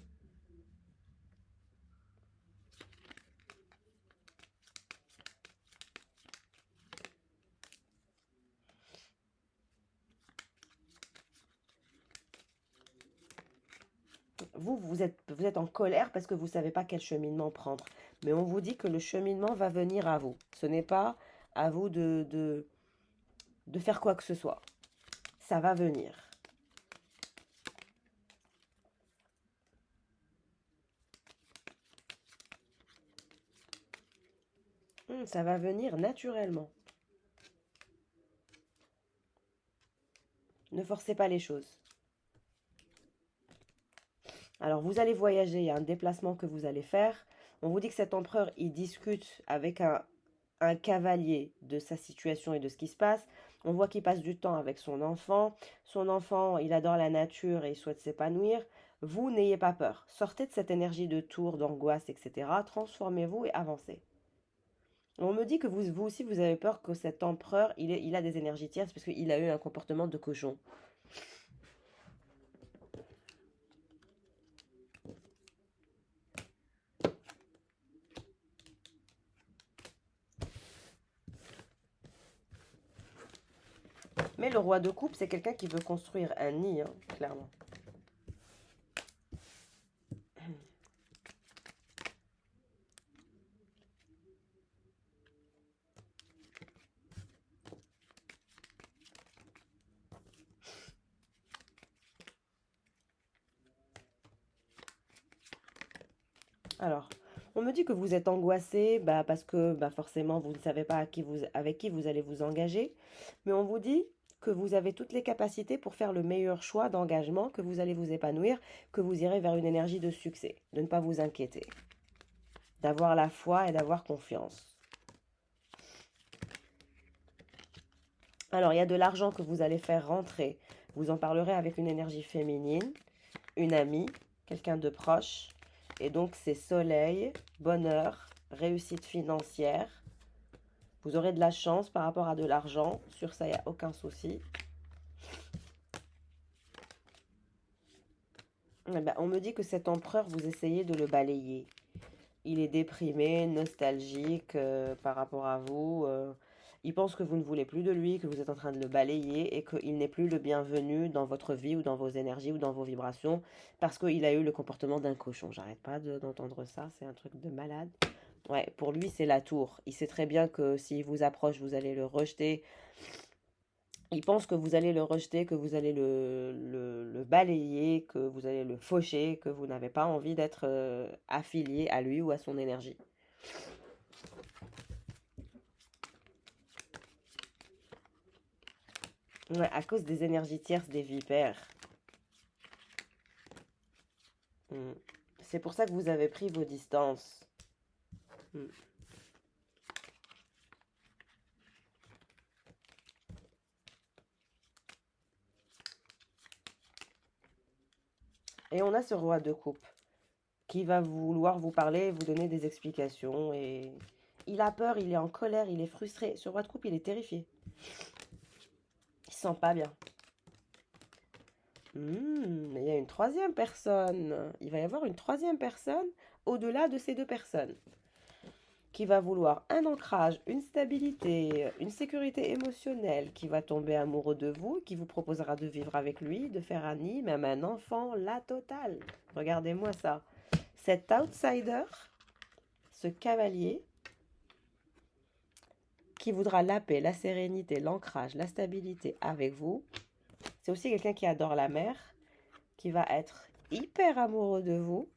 Vous, vous êtes en colère parce que vous ne savez pas quel cheminement prendre. Mais on vous dit que le cheminement va venir à vous. Ce n'est pas à vous de faire quoi que ce soit. Ça va venir. Ça va venir naturellement. Ne forcez pas les choses. Alors, vous allez voyager, il y a un déplacement que vous allez faire. On vous dit que cet empereur, il discute avec un cavalier de sa situation et de ce qui se passe. On voit qu'il passe du temps avec son enfant. Son enfant, il adore la nature et il souhaite s'épanouir. Vous, n'ayez pas peur. Sortez de cette énergie de tour, d'angoisse, etc. Transformez-vous et avancez. On me dit que vous aussi, vous avez peur que cet empereur, il a des énergies tierces parce qu'il a eu un comportement de cochon. Mais le roi de coupe, c'est quelqu'un qui veut construire un nid, hein, clairement. Alors, On me dit que vous êtes angoissé parce que forcément vous ne savez pas avec qui vous allez vous engager, mais on vous dit que vous avez toutes les capacités pour faire le meilleur choix d'engagement, que vous allez vous épanouir, que vous irez vers une énergie de succès, de ne pas vous inquiéter, d'avoir la foi et d'avoir confiance. Alors, il y a de l'argent que vous allez faire rentrer. Vous en parlerez avec une énergie féminine, une amie, quelqu'un de proche. Et donc, c'est soleil, bonheur, réussite financière. Vous aurez de la chance par rapport à de l'argent. Sur ça, il n'y a aucun souci. Eh ben, on me dit que cet empereur, vous essayez de le balayer. Il est déprimé, nostalgique par rapport à vous. Il pense que vous ne voulez plus de lui, que vous êtes en train de le balayer et qu'il n'est plus le bienvenu dans votre vie ou dans vos énergies ou dans vos vibrations parce qu'il a eu le comportement d'un cochon. J'arrête pas d'entendre ça, c'est un truc de malade. Ouais, pour lui, c'est la tour. Il sait très bien que s'il vous approche, vous allez le rejeter. Il pense que vous allez le rejeter, que vous allez le balayer, que vous allez le faucher, que vous n'avez pas envie d'être affilié à lui ou à son énergie. Ouais, à cause des énergies tierces des vipères. Mm. C'est pour ça que vous avez pris vos distances. Mm. Et on a ce roi de coupe qui va vouloir vous parler, vous donner des explications. Et il a peur, il est en colère, il est frustré. Ce roi de coupe, il est terrifié. Il se sent pas bien. Il y a une troisième personne. Il va y avoir une troisième personne au-delà de ces deux personnes qui va vouloir un ancrage, une stabilité, une sécurité émotionnelle, qui va tomber amoureux de vous, qui vous proposera de vivre avec lui, de faire un nid, même un enfant, la totale. Regardez-moi ça. Cet outsider, ce cavalier, qui voudra la paix, la sérénité, l'ancrage, la stabilité avec vous, c'est aussi quelqu'un qui adore la mer, qui va être hyper amoureux de vous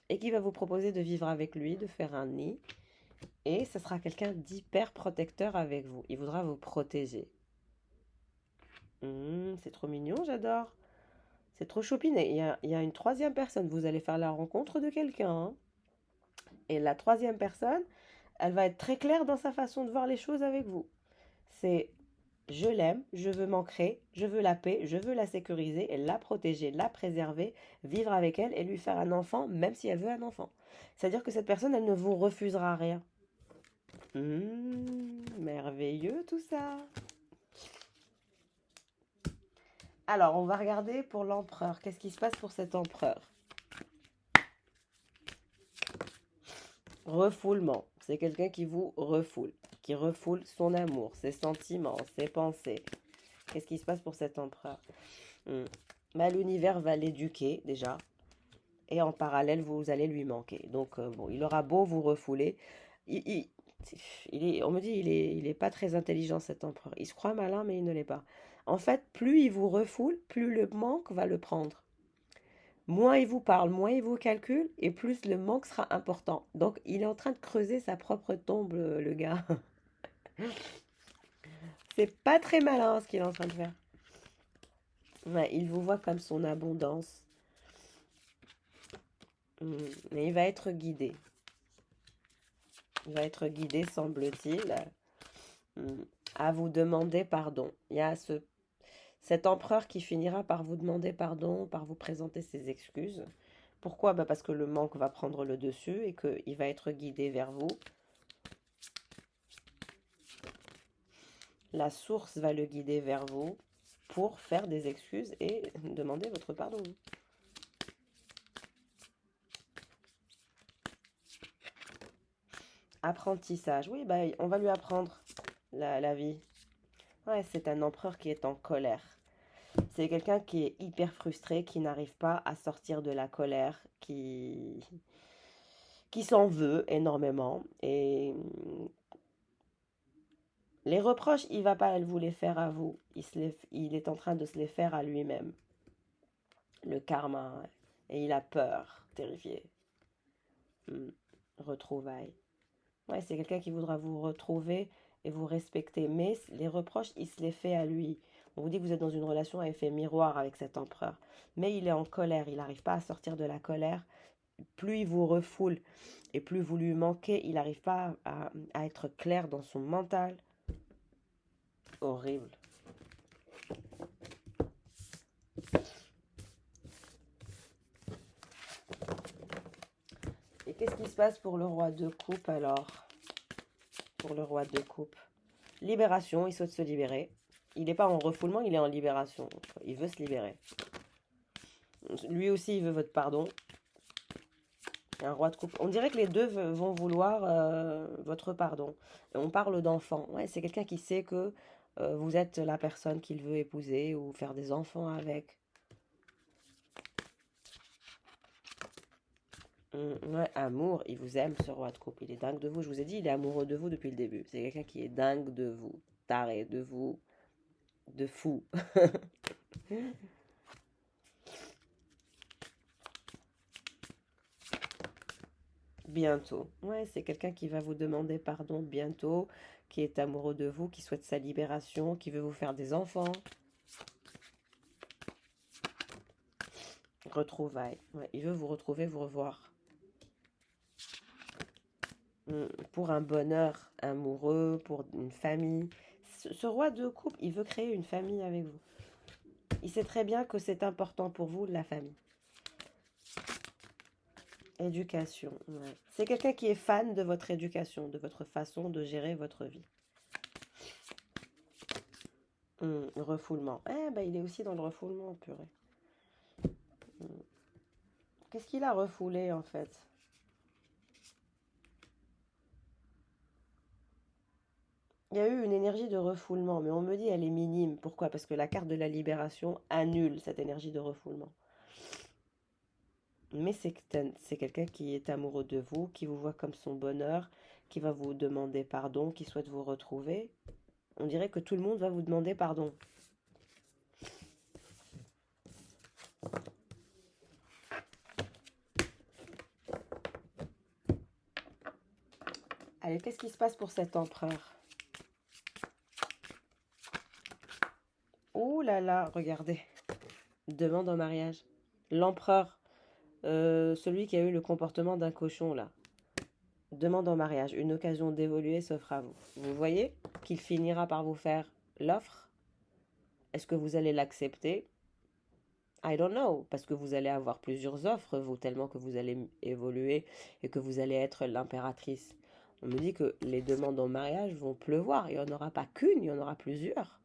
et qui va vous proposer de vivre avec lui, de faire un nid. Et ce sera quelqu'un d'hyper protecteur avec vous. Il voudra vous protéger. C'est trop mignon, j'adore. C'est trop chopiné. Il y a une troisième personne. Vous allez faire la rencontre de quelqu'un, hein. Et la troisième personne, elle va être très claire dans sa façon de voir les choses avec vous. C'est je l'aime, je veux m'ancrer, je veux la paix, je veux la sécuriser et la protéger, la préserver, vivre avec elle et lui faire un enfant, même si elle veut un enfant. C'est-à-dire que cette personne, elle ne vous refusera rien. Merveilleux tout ça. Alors, on va regarder pour l'empereur. Qu'est-ce qui se passe pour cet empereur? Refoulement. C'est quelqu'un qui vous refoule, qui refoule son amour, ses sentiments, ses pensées. Qu'est-ce qui se passe pour cet empereur? L'univers va l'éduquer déjà. Et en parallèle, vous allez lui manquer. Donc, bon, il aura beau vous refouler. On me dit il est pas très intelligent cet empereur. Il se croit malin, mais il ne l'est pas. En fait, plus il vous refoule, plus le manque va le prendre. Moins il vous parle, moins il vous calcule, et plus le manque sera important. Donc, il est en train de creuser sa propre tombe, le gars. C'est pas très malin ce qu'il est en train de faire. Ouais, il vous voit comme son abondance. Mais il va être guidé. Il va être guidé, semble-t-il, à vous demander pardon. Il y a cet empereur qui finira par vous demander pardon, par vous présenter ses excuses. Pourquoi? Parce que le manque va prendre le dessus et qu'il va être guidé vers vous. La source va le guider vers vous pour faire des excuses et demander votre pardon. Apprentissage. Oui, on va lui apprendre la vie. Ouais, c'est un empereur qui est en colère. C'est quelqu'un qui est hyper frustré, qui n'arrive pas à sortir de la colère, qui s'en veut énormément. Et les reproches, il va pas vous les faire à vous. Il est en train de se les faire à lui-même. Le karma. Ouais. Et il a peur, terrifié. Retrouvailles. Ouais, c'est quelqu'un qui voudra vous retrouver et vous respecter. Mais les reproches, il se les fait à lui. On vous dit que vous êtes dans une relation à effet miroir avec cet empereur. Mais il est en colère, il n'arrive pas à sortir de la colère. Plus il vous refoule et plus vous lui manquez, il n'arrive pas à être clair dans son mental. Horrible. Et qu'est-ce qui se passe pour le roi de coupe alors? Pour le roi de coupe. Libération, il souhaite se libérer. Il n'est pas en refoulement, il est en libération. Il veut se libérer. Lui aussi, il veut votre pardon. Un roi de coupe. On dirait que les deux vont vouloir votre pardon. Et on parle d'enfant. Ouais, c'est quelqu'un qui sait que vous êtes la personne qu'il veut épouser ou faire des enfants avec. Ouais, amour, il vous aime ce roi de coupe. Il est dingue de vous. Je vous ai dit, il est amoureux de vous depuis le début. C'est quelqu'un qui est dingue de vous, taré de vous, de fou. Bientôt. Ouais, c'est quelqu'un qui va vous demander pardon bientôt, qui est amoureux de vous, qui souhaite sa libération, qui veut vous faire des enfants. Retrouvailles. Ouais, il veut vous retrouver, vous revoir. Pour un bonheur amoureux, pour une famille. Ce roi de coupe, il veut créer une famille avec vous. Il sait très bien que c'est important pour vous, la famille. Éducation. Ouais. C'est quelqu'un qui est fan de votre éducation, de votre façon de gérer votre vie. Refoulement. Eh ben, il est aussi dans le refoulement, purée. Qu'est-ce qu'il a refoulé en fait? Il y a eu une énergie de refoulement, mais on me dit elle est minime. Pourquoi? Parce que la carte de la libération annule cette énergie de refoulement. Mais c'est quelqu'un qui est amoureux de vous, qui vous voit comme son bonheur, qui va vous demander pardon, qui souhaite vous retrouver. On dirait que tout le monde va vous demander pardon. Allez, qu'est-ce qui se passe pour cet empereur? Ouh là là, regardez. Demande en mariage. L'empereur, celui qui a eu le comportement d'un cochon là. Demande en mariage. Une occasion d'évoluer s'offre à vous. Vous voyez qu'il finira par vous faire l'offre. Est-ce que vous allez l'accepter? I don't know, parce que vous allez avoir plusieurs offres, vous, tellement que vous allez évoluer et que vous allez être l'impératrice. On me dit que les demandes en mariage vont pleuvoir. Il n'y en aura pas qu'une, il y en aura plusieurs.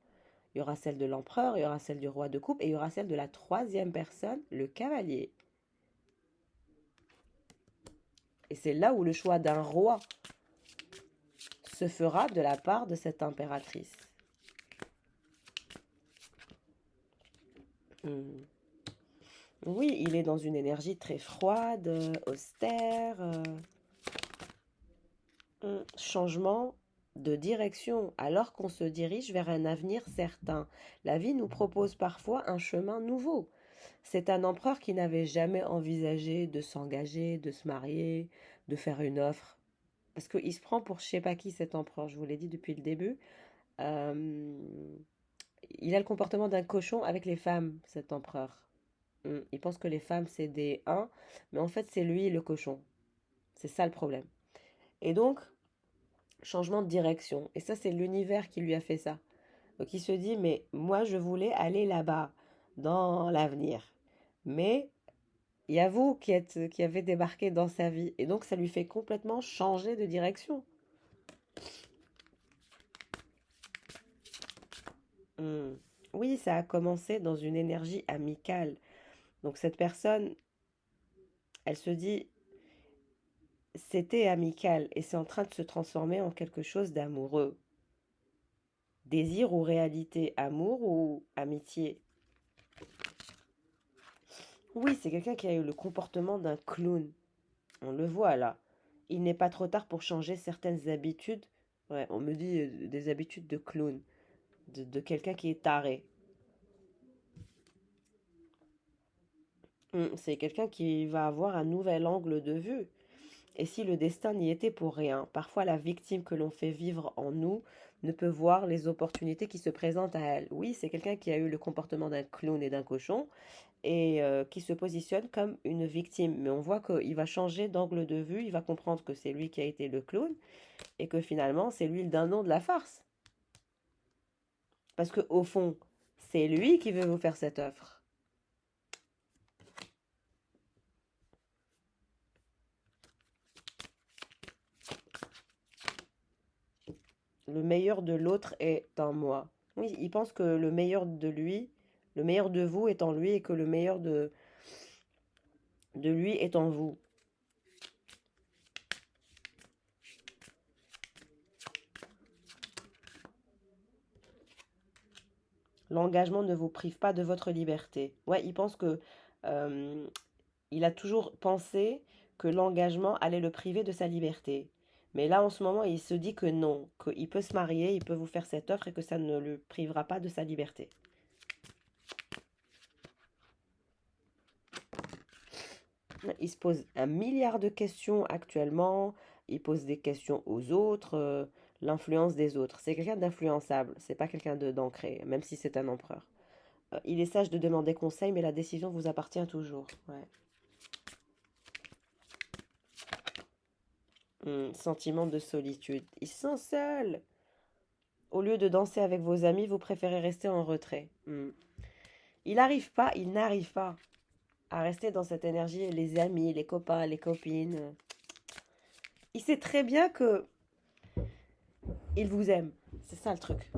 Il y aura celle de l'empereur, il y aura celle du roi de coupe et il y aura celle de la troisième personne, le cavalier. Et c'est là où le choix d'un roi se fera de la part de cette impératrice. Hmm. Oui, il est dans une énergie très froide, austère, changement de direction, alors qu'on se dirige vers un avenir certain. La vie nous propose parfois un chemin nouveau. C'est un empereur qui n'avait jamais envisagé de s'engager, de se marier, de faire une offre. Parce qu'il se prend pour je sais pas qui cet empereur, je vous l'ai dit depuis le début. Euh, il a le comportement d'un cochon avec les femmes, cet empereur. Il pense que les femmes c'est des uns, mais en fait c'est lui le cochon. C'est ça le problème. Et donc, changement de direction. Et ça, c'est l'univers qui lui a fait ça. Donc il se dit, mais moi, je voulais aller là-bas, dans l'avenir. Mais il y a vous qui avez débarqué dans sa vie. Et donc, ça lui fait complètement changer de direction. Hmm. Oui, ça a commencé dans une énergie amicale. Donc cette personne, elle se dit, c'était amical et c'est en train de se transformer en quelque chose d'amoureux. Désir ou réalité, amour ou amitié. Oui, c'est quelqu'un qui a eu le comportement d'un clown. On le voit là. Il n'est pas trop tard pour changer certaines habitudes. Ouais, on me dit des habitudes de clown, de quelqu'un qui est taré. C'est quelqu'un qui va avoir un nouvel angle de vue. Et si le destin n'y était pour rien, parfois la victime que l'on fait vivre en nous ne peut voir les opportunités qui se présentent à elle. Oui, c'est quelqu'un qui a eu le comportement d'un clown et d'un cochon et qui se positionne comme une victime. Mais on voit qu'il va changer d'angle de vue, il va comprendre que c'est lui qui a été le clown et que finalement c'est lui le dindon de la farce. Parce que au fond, c'est lui qui veut vous faire cette offre. Le meilleur de l'autre est en moi. Oui, il pense que le meilleur de lui, le meilleur de vous est en lui et que le meilleur de lui est en vous. L'engagement ne vous prive pas de votre liberté. Ouais, il pense que euh, il a toujours pensé que l'engagement allait le priver de sa liberté. Mais là, en ce moment, il se dit que non, qu'il peut se marier, il peut vous faire cette offre et que ça ne le privera pas de sa liberté. Il se pose un milliard de questions actuellement. Il pose des questions aux autres, l'influence des autres. C'est quelqu'un d'influençable. C'est pas quelqu'un d'ancré, même si c'est un empereur. Il est sage de demander conseil, mais la décision vous appartient toujours. Ouais. Sentiment de solitude. Il se sent seul. Au lieu de danser avec vos amis, vous préférez rester en retrait. Il n'arrive pas à rester dans cette énergie. Les amis, les copains, les copines. Il sait très bien que il vous aime. C'est ça le truc.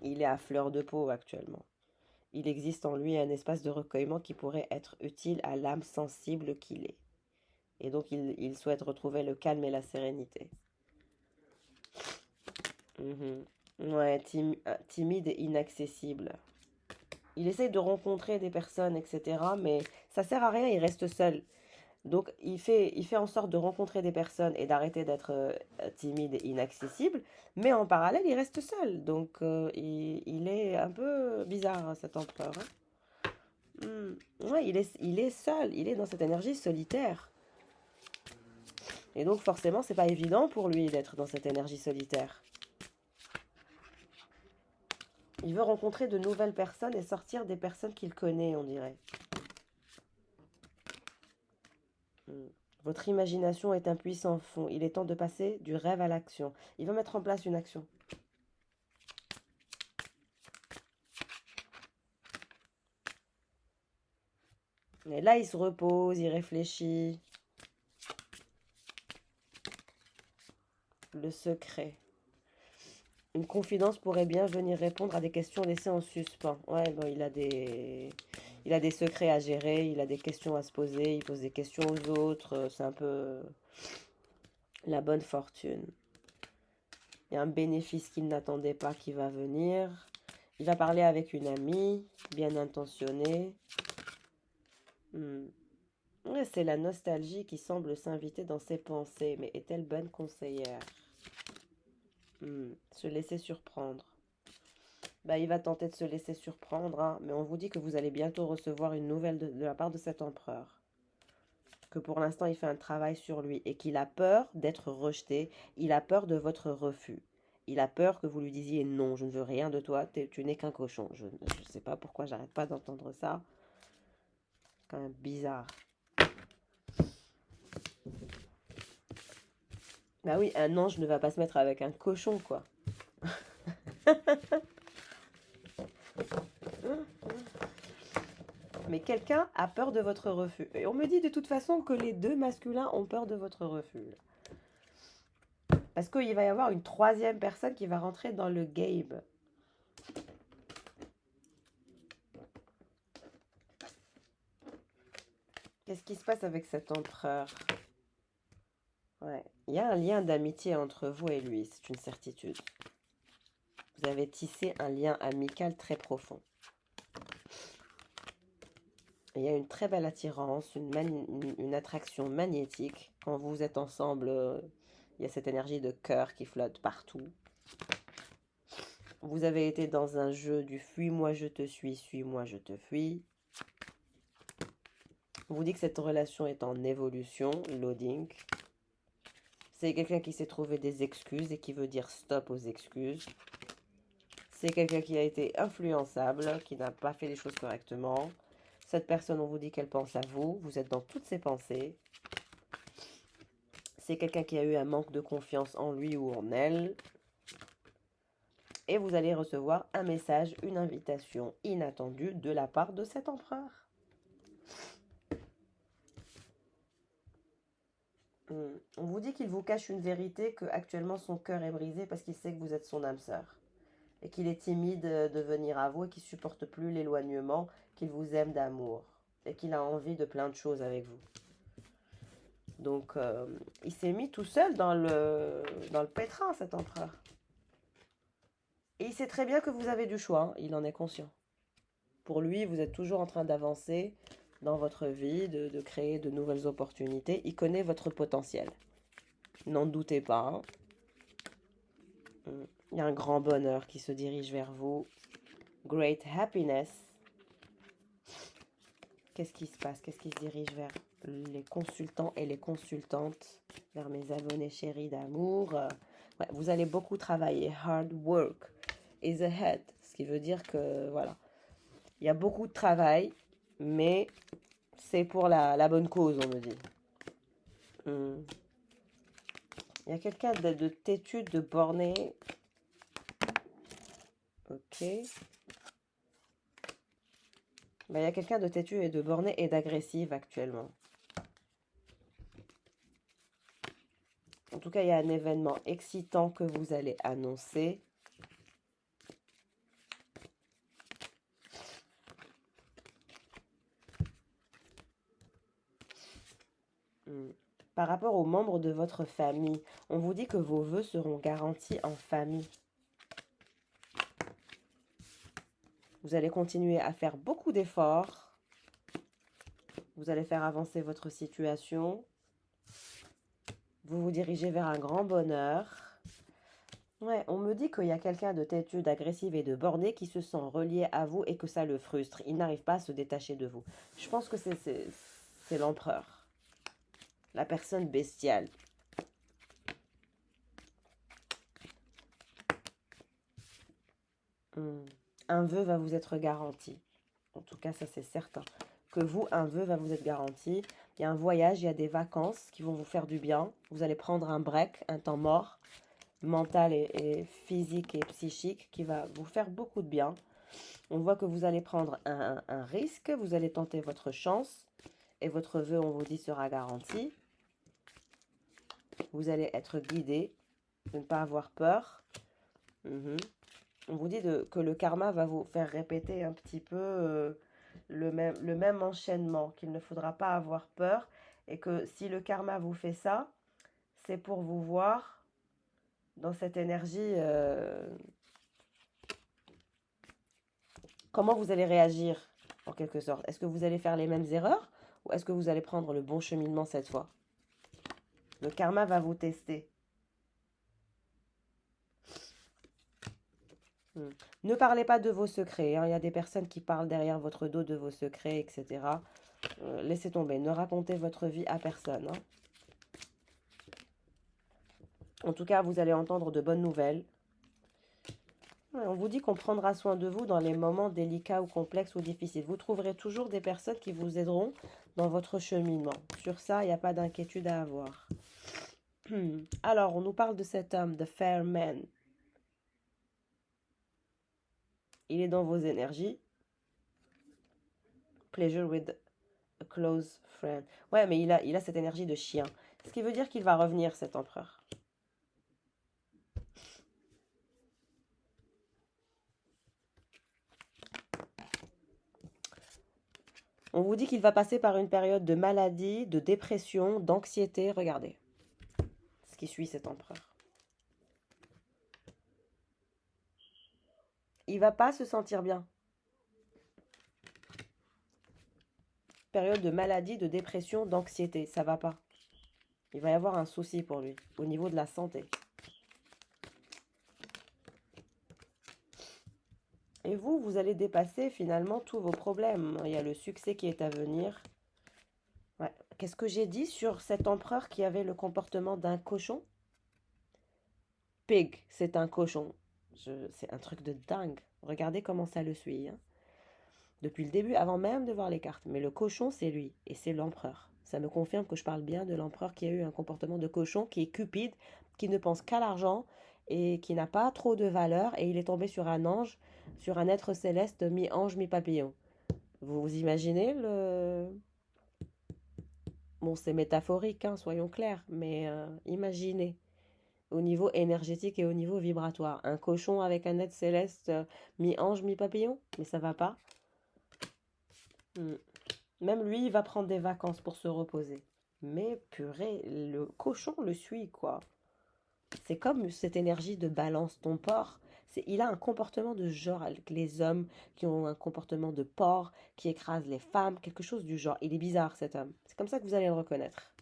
Il est à fleur de peau actuellement. Il existe en lui un espace de recueillement qui pourrait être utile à l'âme sensible qu'il est. Et donc il souhaite retrouver le calme et la sérénité. Mhm. Ouais, timide et inaccessible. Il essaye de rencontrer des personnes, etc. Mais ça sert à rien, il reste seul. Donc il fait en sorte de rencontrer des personnes et d'arrêter d'être timide et inaccessible. Mais en parallèle, il reste seul. Donc il est un peu bizarre, cet empereur. Ouais, il est seul, il est dans cette énergie solitaire. Et donc forcément, c'est pas évident pour lui d'être dans cette énergie solitaire. Il veut rencontrer de nouvelles personnes et sortir des personnes qu'il connaît, on dirait. Hmm. Votre imagination est un puissant fond. Il est temps de passer du rêve à l'action. Il veut mettre en place une action. Et là, il se repose, il réfléchit. Le secret. Une confidence pourrait bien venir répondre à des questions laissées en suspens. Ouais, bon, il a des secrets à gérer, il a des questions à se poser, il pose des questions aux autres. C'est un peu la bonne fortune. Il y a un bénéfice qu'il n'attendait pas qui va venir. Il va parler avec une amie, bien intentionnée. Hmm. Ouais, c'est la nostalgie qui semble s'inviter dans ses pensées, mais est-elle bonne conseillère? Se laisser surprendre. Bah, il va tenter de se laisser surprendre, hein, mais on vous dit que vous allez bientôt recevoir une nouvelle de la part de cet empereur. Que pour l'instant, il fait un travail sur lui et qu'il a peur d'être rejeté. Il a peur de votre refus. Il a peur que vous lui disiez non, je ne veux rien de toi, tu n'es qu'un cochon. Je ne sais pas pourquoi j'arrête pas d'entendre ça. C'est quand même bizarre. Bah oui, un ange ne va pas se mettre avec un cochon, quoi. Mais quelqu'un a peur de votre refus. Et on me dit de toute façon que les deux masculins ont peur de votre refus. Parce qu'il va y avoir une troisième personne qui va rentrer dans le game. Qu'est-ce qui se passe avec cet empereur? Ouais, il y a un lien d'amitié entre vous et lui, c'est une certitude. Vous avez tissé un lien amical très profond. Il y a une très belle attirance, une attraction magnétique. Quand vous êtes ensemble, il y a cette énergie de cœur qui flotte partout. Vous avez été dans un jeu du fuis-moi, je te suis-moi, je te fuis. On vous dit que cette relation est en évolution, loading. C'est quelqu'un qui s'est trouvé des excuses et qui veut dire stop aux excuses. C'est quelqu'un qui a été influençable, qui n'a pas fait les choses correctement. Cette personne, on vous dit qu'elle pense à vous. Vous êtes dans toutes ses pensées. C'est quelqu'un qui a eu un manque de confiance en lui ou en elle. Et vous allez recevoir un message, une invitation inattendue de la part de cet empereur. On vous dit qu'il vous cache une vérité, que actuellement son cœur est brisé parce qu'il sait que vous êtes son âme sœur. Et qu'il est timide de venir à vous et qu'il supporte plus l'éloignement, qu'il vous aime d'amour. Et qu'il a envie de plein de choses avec vous. Donc, il s'est mis tout seul dans le pétrin, cet empereur. Et il sait très bien que vous avez du choix, hein, il en est conscient. Pour lui, vous êtes toujours en train d'avancer dans votre vie, de créer de nouvelles opportunités. Il connaît votre potentiel. N'en doutez pas. Hein. Il y a un grand bonheur qui se dirige vers vous. Great happiness. Qu'est-ce qui se passe? Qu'est-ce qui se dirige vers les consultants et les consultantes? Vers mes abonnés chéris d'amour. Ouais, vous allez beaucoup travailler. Hard work is ahead. Ce qui veut dire que, voilà. Il y a beaucoup de travail, mais c'est pour la bonne cause, on me dit. Il y a quelqu'un de têtu, de borné. Ok. Ben, il y a quelqu'un de têtu et de borné et d'agressive actuellement. En tout cas, il y a un événement excitant que vous allez annoncer. Par rapport aux membres de votre famille, on vous dit que vos vœux seront garantis en famille. Vous allez continuer à faire beaucoup d'efforts. Vous allez faire avancer votre situation. Vous vous dirigez vers un grand bonheur. Ouais, on me dit qu'il y a quelqu'un de têtu, d'agressif et de borné qui se sent relié à vous et que ça le frustre. Il n'arrive pas à se détacher de vous. Je pense que c'est l'empereur. La personne bestiale. Un vœu va vous être garanti. En tout cas, ça c'est certain. Que vous, un vœu va vous être garanti. Il y a un voyage, il y a des vacances qui vont vous faire du bien. Vous allez prendre un break, un temps mort, mental et physique et psychique, qui va vous faire beaucoup de bien. On voit que vous allez prendre un risque, vous allez tenter votre chance. Et votre vœu, on vous dit, sera garanti. Vous allez être guidé, de ne pas avoir peur. On vous dit que le karma va vous faire répéter un petit peu le même enchaînement, qu'il ne faudra pas avoir peur. Et que si le karma vous fait ça, c'est pour vous voir dans cette énergie. Comment vous allez réagir, en quelque sorte? Est-ce que vous allez faire les mêmes erreurs ou est-ce que vous allez prendre le bon cheminement cette fois? Le karma va vous tester. Ne parlez pas de vos secrets. Hein. Il y a des personnes qui parlent derrière votre dos de vos secrets, etc. Laissez tomber. Ne racontez votre vie à personne. Hein. En tout cas, vous allez entendre de bonnes nouvelles. Ouais, on vous dit qu'on prendra soin de vous dans les moments délicats ou complexes ou difficiles. Vous trouverez toujours des personnes qui vous aideront dans votre cheminement. Sur ça, il n'y a pas d'inquiétude à avoir. Alors, on nous parle de cet homme, the fair man. Il est dans vos énergies. Pleasure with a close friend. Ouais, mais il a cette énergie de chien. Ce qui veut dire qu'il va revenir, cet empereur. On vous dit qu'il va passer par une période de maladie, de dépression, d'anxiété. Regardez ce qui suit cet empereur. Il va pas se sentir bien. Période de maladie, de dépression, d'anxiété. Ça va pas. Il va y avoir un souci pour lui au niveau de la santé. Et vous, vous allez dépasser finalement tous vos problèmes. Il y a le succès qui est à venir. Ouais. Qu'est-ce que j'ai dit sur cet empereur qui avait le comportement d'un cochon? Pig, c'est un cochon. C'est un truc de dingue. Regardez comment ça le suit, hein. Depuis le début, avant même de voir les cartes. Mais le cochon, c'est lui. Et c'est l'empereur. Ça me confirme que je parle bien de l'empereur qui a eu un comportement de cochon, qui est cupide, qui ne pense qu'à l'argent et qui n'a pas trop de valeur. Et il est tombé sur un ange, sur un être céleste, mi-ange, mi-papillon. Vous imaginez le... Bon, c'est métaphorique, hein, soyons clairs, mais imaginez au niveau énergétique et au niveau vibratoire. Un cochon avec un être céleste, mi-ange, mi-papillon, mais ça va pas. Hmm. Même lui, il va prendre des vacances pour se reposer. Mais purée, le cochon le suit, quoi. C'est comme cette énergie de balance ton porc. Il a un comportement de genre avec les hommes qui ont un comportement de porc, qui écrasent les femmes, quelque chose du genre. Il est bizarre, cet homme. C'est comme ça que vous allez le reconnaître.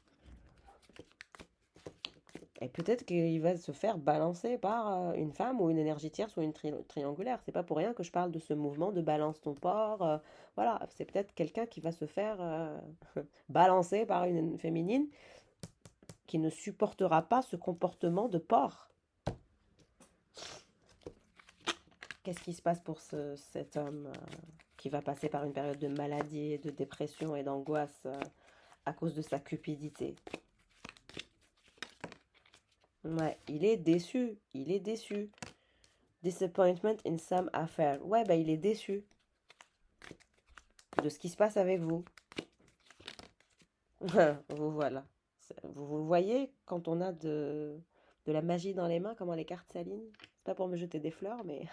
Et peut-être qu'il va se faire balancer par une femme ou une énergie tierce ou une triangulaire. C'est pas pour rien que je parle de ce mouvement de balance ton porc. Voilà, c'est peut-être quelqu'un qui va se faire balancer par une féminine qui ne supportera pas ce comportement de porc. Qu'est-ce qui se passe pour cet homme qui va passer par une période de maladie, de dépression et d'angoisse à cause de sa cupidité? Ouais, il est déçu. Il est déçu. Disappointment in some affair. Ouais, bah il est déçu de ce qui se passe avec vous. Vous voilà. Vous voyez quand on a de la magie dans les mains, comment les cartes s'alignent? C'est pas pour me jeter des fleurs, mais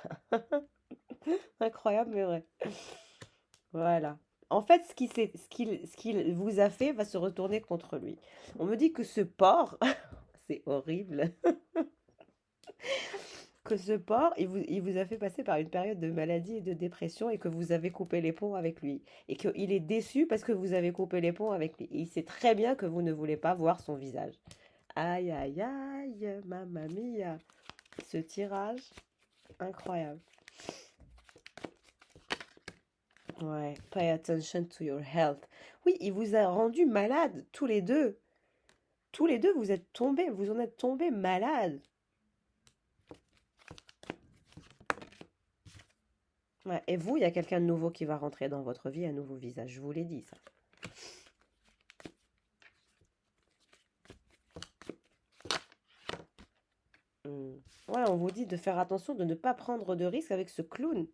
incroyable, mais vrai. Voilà. En fait, ce qu'il vous a fait va se retourner contre lui. On me dit que ce porc, c'est horrible, que ce porc, il vous a fait passer par une période de maladie et de dépression et que vous avez coupé les ponts avec lui. Et qu'il est déçu parce que vous avez coupé les ponts avec lui. Et il sait très bien que vous ne voulez pas voir son visage. Aïe, aïe, aïe, mamma mia. Ce tirage, incroyable. Ouais, pay attention to your health. Oui, il vous a rendu malade, tous les deux. Tous les deux, vous êtes tombés, vous en êtes tombés malades. Ouais, et vous, il y a quelqu'un de nouveau qui va rentrer dans votre vie, un nouveau visage. Je vous l'ai dit, ça. Hmm. Ouais, on vous dit de faire attention, de ne pas prendre de risques avec ce clown.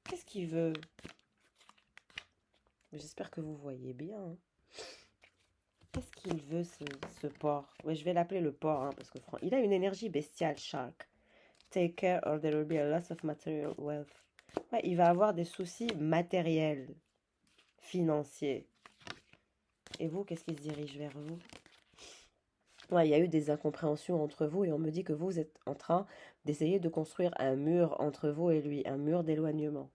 Qu'est-ce qu'il veut? J'espère que vous voyez bien, hein. Qu'est-ce qu'il veut, ce porc? Ouais, je vais l'appeler le porc, hein, parce que il a une énergie bestiale, Shark. Take care or there will be a loss of material wealth. Ouais, il va avoir des soucis matériels, financiers. Et vous, qu'est-ce qui se dirige vers vous? Ouais, il y a eu des incompréhensions entre vous et on me dit que vous êtes en train d'essayer de construire un mur entre vous et lui, un mur d'éloignement.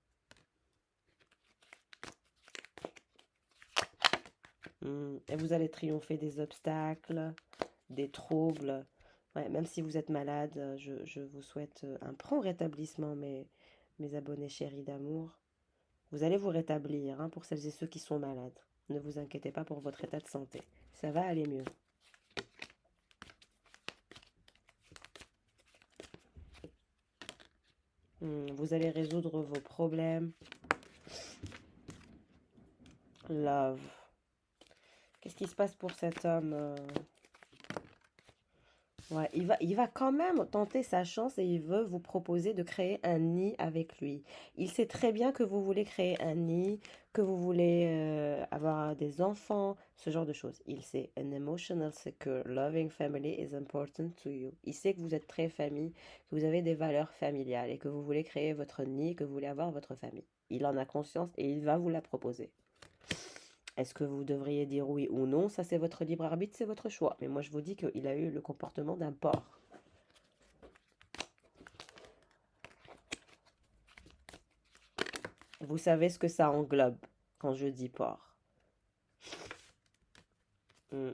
Et vous allez triompher des obstacles, des troubles. Ouais, même si vous êtes malade, je vous souhaite un prompt rétablissement, mes abonnés chéris d'amour. Vous allez vous rétablir, hein, pour celles et ceux qui sont malades. Ne vous inquiétez pas pour votre état de santé. Ça va aller mieux. Vous allez résoudre vos problèmes. Love. Qu'est-ce qui se passe pour cet homme? Ouais, il va quand même tenter sa chance et il veut vous proposer de créer un nid avec lui. Il sait très bien que vous voulez créer un nid, que vous voulez avoir des enfants, ce genre de choses. Il sait, an emotional, secure, loving family is important to you. Il sait que vous êtes très famille, que vous avez des valeurs familiales et que vous voulez créer votre nid, que vous voulez avoir votre famille. Il en a conscience et il va vous la proposer. Est-ce que vous devriez dire oui ou non? Ça, c'est votre libre arbitre, c'est votre choix. Mais moi, je vous dis qu'il a eu le comportement d'un porc. Vous savez ce que ça englobe quand je dis porc.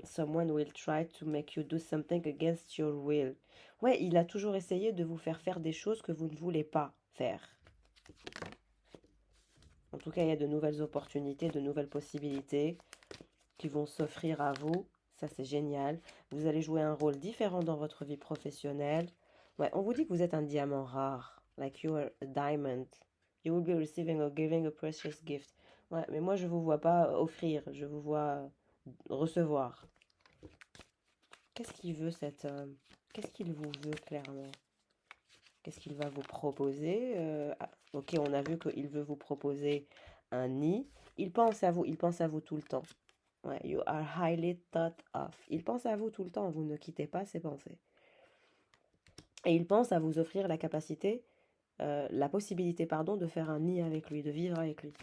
Someone will try to make you do something against your will. Ouais, il a toujours essayé de vous faire faire des choses que vous ne voulez pas faire. En tout cas, il y a de nouvelles opportunités, de nouvelles possibilités qui vont s'offrir à vous. Ça, c'est génial. Vous allez jouer un rôle différent dans votre vie professionnelle. Ouais, on vous dit que vous êtes un diamant rare. Like you are a diamond. You will be receiving or giving a precious gift. Ouais, mais moi, je vous vois pas offrir. Je vous vois recevoir. Qu'est-ce qu'il veut cet homme? Qu'est-ce qu'il vous veut clairement? Qu'est-ce qu'il va vous proposer? Ok, on a vu qu'il veut vous proposer un nid. Il pense à vous tout le temps. Ouais, you are highly thought of. Il pense à vous tout le temps, vous ne quittez pas ses pensées. Et il pense à vous offrir la capacité, la possibilité, pardon, de faire un nid avec lui, de vivre avec lui.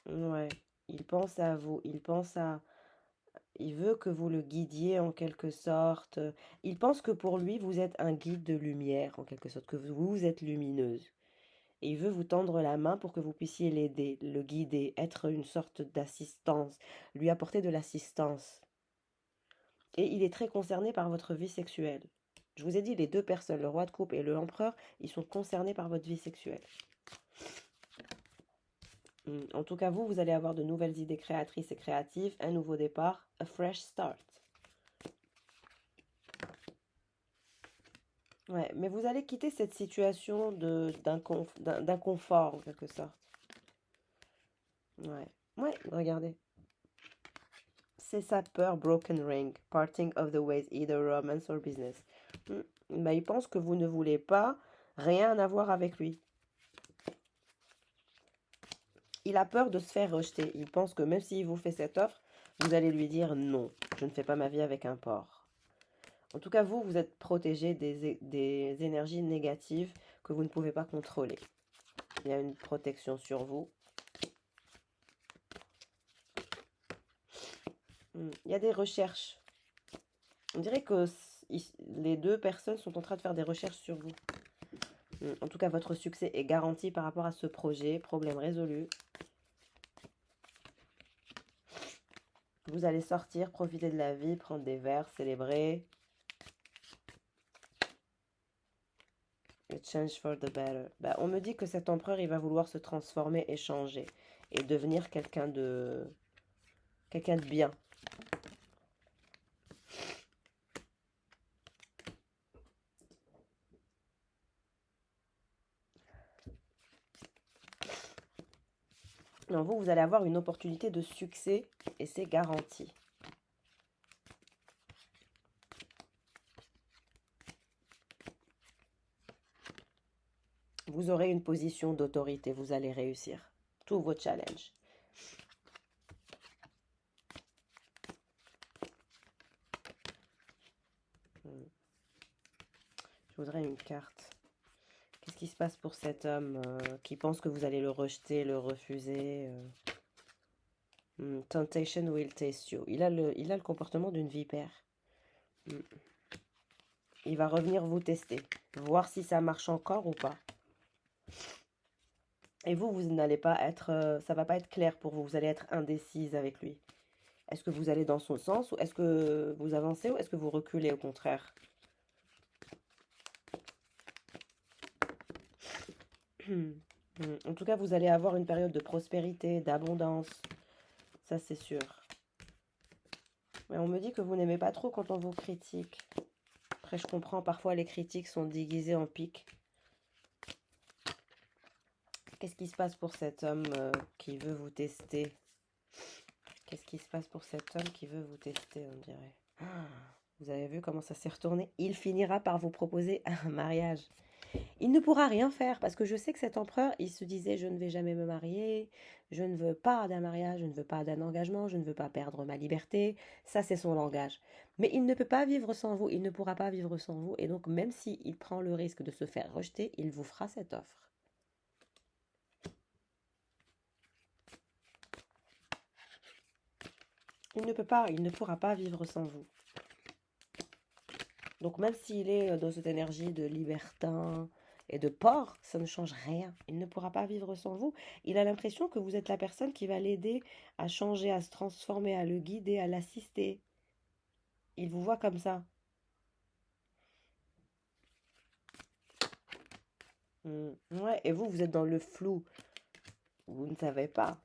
Ouais, il pense à vous, il veut que vous le guidiez en quelque sorte. Il pense que pour lui, vous êtes un guide de lumière, en quelque sorte, que vous êtes lumineuse. Et il veut vous tendre la main pour que vous puissiez l'aider, le guider, être une sorte d'assistance, lui apporter de l'assistance. Et il est très concerné par votre vie sexuelle. Je vous ai dit, les deux personnes, le roi de coupe et le empereur, ils sont concernés par votre vie sexuelle. En tout cas, vous allez avoir de nouvelles idées créatrices et créatives, un nouveau départ, a fresh start. Ouais, mais vous allez quitter cette situation d'inconfort, en quelque sorte. Ouais, ouais, regardez. C'est sa peur, broken ring, parting of the ways, either romance or business. Bah, il pense que vous ne voulez pas rien avoir avec lui. Il a peur de se faire rejeter. Il pense que même s'il vous fait cette offre, vous allez lui dire non, je ne fais pas ma vie avec un porc. En tout cas, vous êtes protégé des énergies négatives que vous ne pouvez pas contrôler. Il y a une protection sur vous. Il y a des recherches. On dirait que les deux personnes sont en train de faire des recherches sur vous. En tout cas, votre succès est garanti par rapport à ce projet. Problème résolu. Vous allez sortir, profiter de la vie, prendre des verres, célébrer. A change for the better. Bah, on me dit que cet empereur, il va vouloir se transformer et changer. Et devenir quelqu'un de bien. Non, vous allez avoir une opportunité de succès et c'est garanti. Vous aurez une position d'autorité, vous allez réussir tous vos challenges. Je voudrais une carte. Qu'est-ce qui se passe pour cet homme qui pense que vous allez le rejeter, le refuser Temptation will taste you. Il a le comportement d'une vipère. Il va revenir vous tester, voir si ça marche encore ou pas. Et vous n'allez pas être, ça va pas être clair pour vous. Vous allez être indécise avec lui. Est-ce que vous allez dans son sens ou est-ce que vous avancez ou est-ce que vous reculez au contraire? En tout cas, vous allez avoir une période de prospérité, d'abondance. Ça, c'est sûr. Mais on me dit que vous n'aimez pas trop quand on vous critique. Après, je comprends, parfois les critiques sont déguisées en pique. Qu'est-ce qui se passe pour cet homme qui veut vous tester? Qu'est-ce qui se passe pour cet homme qui veut vous tester, on dirait? Vous avez vu comment ça s'est retourné? Il finira par vous proposer un mariage. Il ne pourra rien faire parce que je sais que cet empereur, il se disait je ne vais jamais me marier, je ne veux pas d'un mariage, je ne veux pas d'un engagement, je ne veux pas perdre ma liberté. Ça, c'est son langage. Mais il ne peut pas vivre sans vous, il ne pourra pas vivre sans vous. Et donc, même s'il prend le risque de se faire rejeter, il vous fera cette offre. Il ne peut pas, il ne pourra pas vivre sans vous. Donc même s'il est dans cette énergie de libertin, et de porc, ça ne change rien. Il ne pourra pas vivre sans vous. Il a l'impression que vous êtes la personne qui va l'aider à changer, à se transformer, à le guider, à l'assister. Il vous voit comme ça. Ouais, et vous, vous êtes dans le flou. Vous ne savez pas.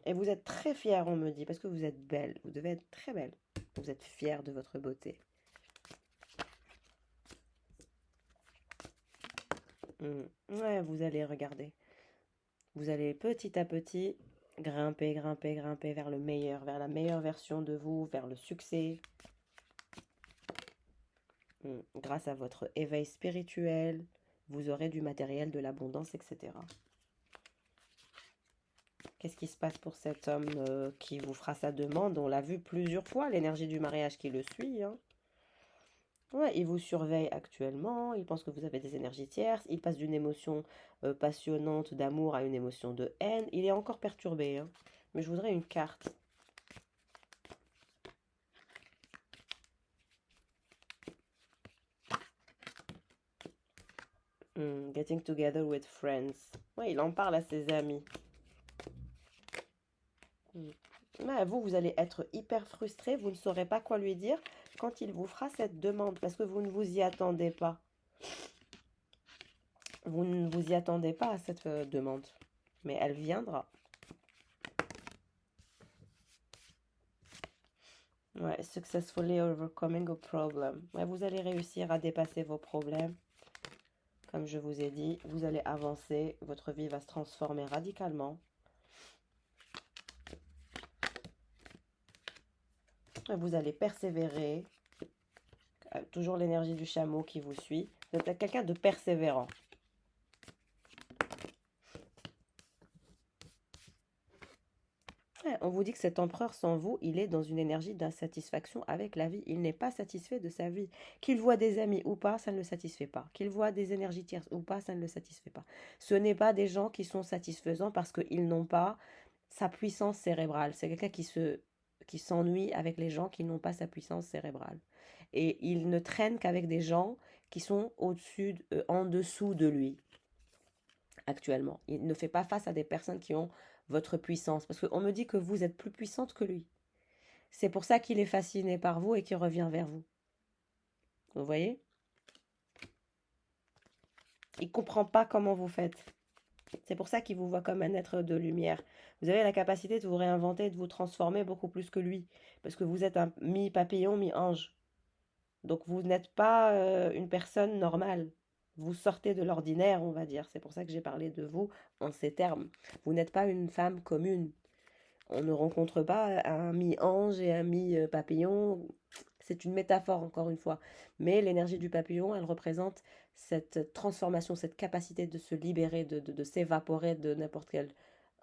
Et vous êtes très fière, on me dit, parce que vous êtes belle. Vous devez être très belle. Vous êtes fière de votre beauté. Ouais, vous allez regarder. Vous allez petit à petit grimper, grimper, grimper vers le meilleur, vers la meilleure version de vous, vers le succès. Grâce à votre éveil spirituel, vous aurez du matériel, de l'abondance, etc. Qu'est-ce qui se passe pour cet homme qui vous fera sa demande? On l'a vu plusieurs fois, l'énergie du mariage qui le suit, hein. Ouais, il vous surveille actuellement, il pense que vous avez des énergies tierces, il passe d'une émotion passionnante d'amour à une émotion de haine. Il est encore perturbé, hein. Mais je voudrais une carte. Getting together with friends. Ouais, il en parle à ses amis. Hmm. Ouais, vous allez être hyper frustré, vous ne saurez pas quoi lui dire quand il vous fera cette demande, parce que vous ne vous y attendez pas. Vous ne vous y attendez pas à cette demande, mais elle viendra. Ouais, successfully overcoming a problem. Ouais, vous allez réussir à dépasser vos problèmes. Comme je vous ai dit, vous allez avancer, votre vie va se transformer radicalement. Vous allez persévérer. Toujours l'énergie du chameau qui vous suit. Vous êtes quelqu'un de persévérant. Ouais, on vous dit que cet empereur sans vous, il est dans une énergie d'insatisfaction avec la vie. Il n'est pas satisfait de sa vie. Qu'il voit des amis ou pas, ça ne le satisfait pas. Qu'il voit des énergies tierces ou pas, ça ne le satisfait pas. Ce n'est pas des gens qui sont satisfaisants parce qu'ils n'ont pas sa puissance cérébrale. C'est quelqu'un qui s'ennuie avec les gens qui n'ont pas sa puissance cérébrale. Et il ne traîne qu'avec des gens qui sont au-dessus, en dessous de lui actuellement. Il ne fait pas face à des personnes qui ont votre puissance. Parce qu'on me dit que vous êtes plus puissante que lui. C'est pour ça qu'il est fasciné par vous et qu'il revient vers vous. Vous voyez? Il ne comprend pas comment vous faites. C'est pour ça qu'il vous voit comme un être de lumière. Vous avez la capacité de vous réinventer, de vous transformer beaucoup plus que lui. Parce que vous êtes un mi-papillon, mi-ange. Donc vous n'êtes pas une personne normale. Vous sortez de l'ordinaire, on va dire. C'est pour ça que j'ai parlé de vous en ces termes. Vous n'êtes pas une femme commune. On ne rencontre pas un mi-ange et un mi-papillon. C'est une métaphore, encore une fois. Mais l'énergie du papillon, elle représente cette transformation, cette capacité de se libérer, de s'évaporer de n'importe quelle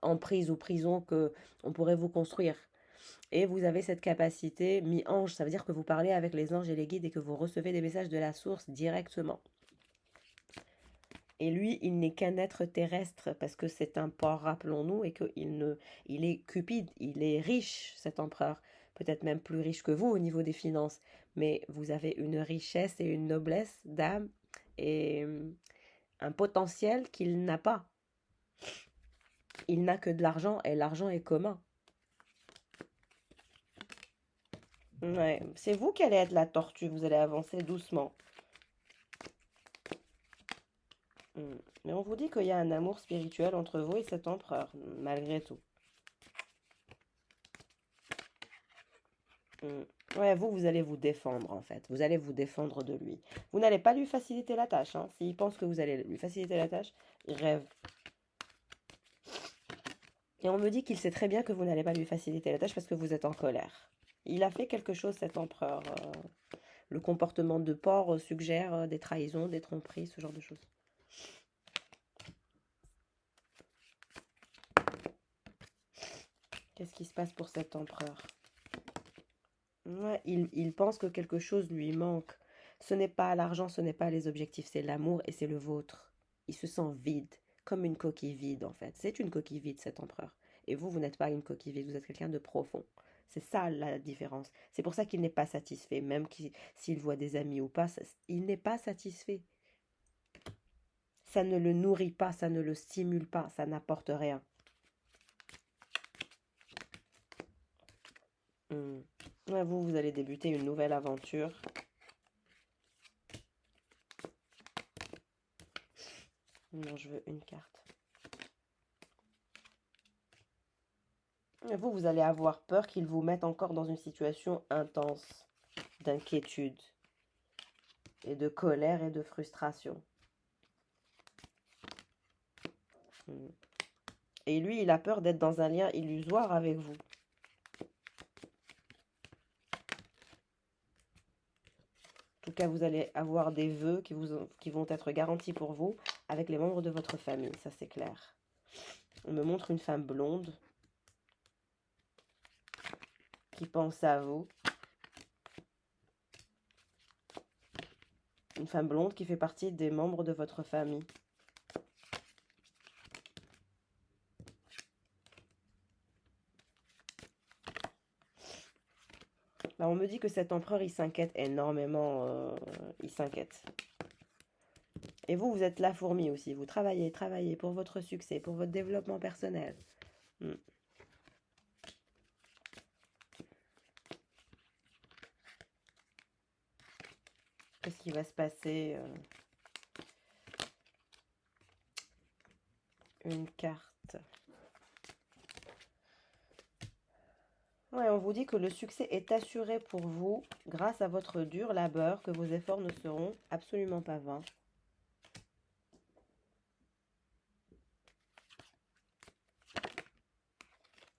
emprise ou prison que on pourrait vous construire. Et vous avez cette capacité mi-ange, ça veut dire que vous parlez avec les anges et les guides et que vous recevez des messages de la source directement. Et lui, il n'est qu'un être terrestre parce que c'est un porc, rappelons-nous, et il est cupide, il est riche, cet empereur. Peut-être même plus riche que vous au niveau des finances. Mais vous avez une richesse et une noblesse d'âme et un potentiel qu'il n'a pas. Il n'a que de l'argent et l'argent est commun. Ouais, c'est vous qui allez être la tortue, vous allez avancer doucement. Mais on vous dit qu'il y a un amour spirituel entre vous et cet empereur, malgré tout. Ouais, vous allez vous défendre en fait. Vous allez vous défendre de lui. Vous n'allez pas lui faciliter la tâche, hein. S'il pense que vous allez lui faciliter la tâche, il rêve. Et on me dit qu'il sait très bien que vous n'allez pas lui faciliter la tâche parce que vous êtes en colère. Il a fait quelque chose, cet empereur. Le comportement de porc suggère des trahisons, des tromperies, ce genre de choses. Qu'est-ce qui se passe pour cet empereur? Ouais, il pense que quelque chose lui manque. Ce n'est pas l'argent, ce n'est pas les objectifs, c'est l'amour et c'est le vôtre. Il se sent vide, comme une coquille vide en fait. C'est une coquille vide cet empereur. Et vous, vous n'êtes pas une coquille vide, vous êtes quelqu'un de profond. C'est ça la différence. C'est pour ça qu'il n'est pas satisfait, même s'il voit des amis ou pas, il n'est pas satisfait. Ça ne le nourrit pas, ça ne le stimule pas, ça n'apporte rien. Hmm. Ouais, vous allez débuter une nouvelle aventure. Non, je veux une carte. Et vous allez avoir peur qu'il vous mette encore dans une situation intense d'inquiétude et de colère et de frustration. Hmm. Et lui, il a peur d'être dans un lien illusoire avec vous. En tout cas, vous allez avoir des vœux qui vont être garantis pour vous avec les membres de votre famille, ça c'est clair. On me montre une femme blonde qui pense à vous. Une femme blonde qui fait partie des membres de votre famille. Bah, on me dit que cet empereur, il s'inquiète énormément. Il s'inquiète. Et vous êtes la fourmi aussi. Vous travaillez, travaillez pour votre succès, pour votre développement personnel. Hmm. Qu'est-ce qui va se passer? Une carte. Ouais, on vous dit que le succès est assuré pour vous grâce à votre dur labeur, que vos efforts ne seront absolument pas vains.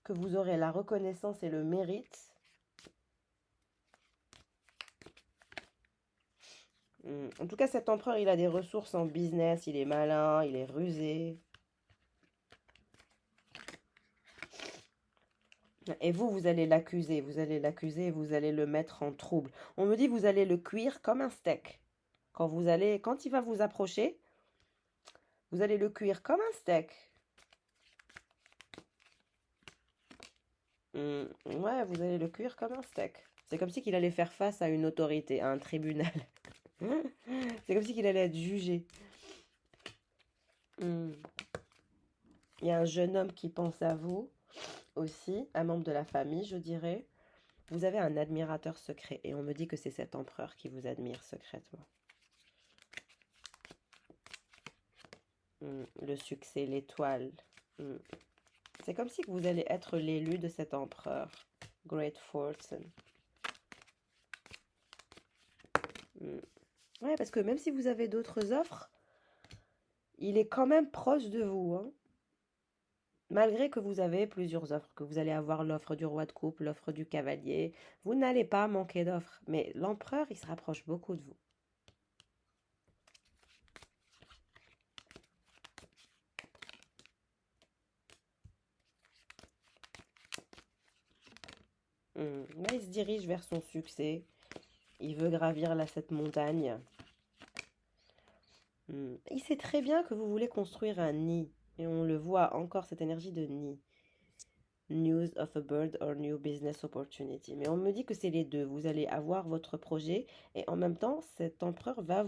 Que vous aurez la reconnaissance et le mérite. En tout cas, cet empereur, il a des ressources en business, il est malin, il est rusé. Et vous allez l'accuser, et vous allez le mettre en trouble. On me dit, vous allez le cuire comme un steak. Quand il va vous approcher, vous allez le cuire comme un steak. Ouais, vous allez le cuire comme un steak. C'est comme si qu'il allait faire face à une autorité, à un tribunal. C'est comme si qu'il allait être jugé. Hmm. Il y a un jeune homme qui pense à vous aussi, un membre de la famille, je dirais. Vous avez un admirateur secret et on me dit que c'est cet empereur qui vous admire secrètement. Le succès, l'étoile. C'est comme si vous allez être l'élu de cet empereur. Great fortune. Ouais, parce que même si vous avez d'autres offres, il est quand même proche de vous, hein. Malgré que vous avez plusieurs offres, que vous allez avoir l'offre du roi de coupe, l'offre du cavalier, vous n'allez pas manquer d'offres. Mais l'empereur, il se rapproche beaucoup de vous. Là, il se dirige vers son succès. Il veut gravir cette montagne. Il sait très bien que vous voulez construire un nid. Et on le voit encore, cette énergie de nid. News of a bird or new business opportunity. Mais on me dit que c'est les deux. Vous allez avoir votre projet et en même temps, cet empereur va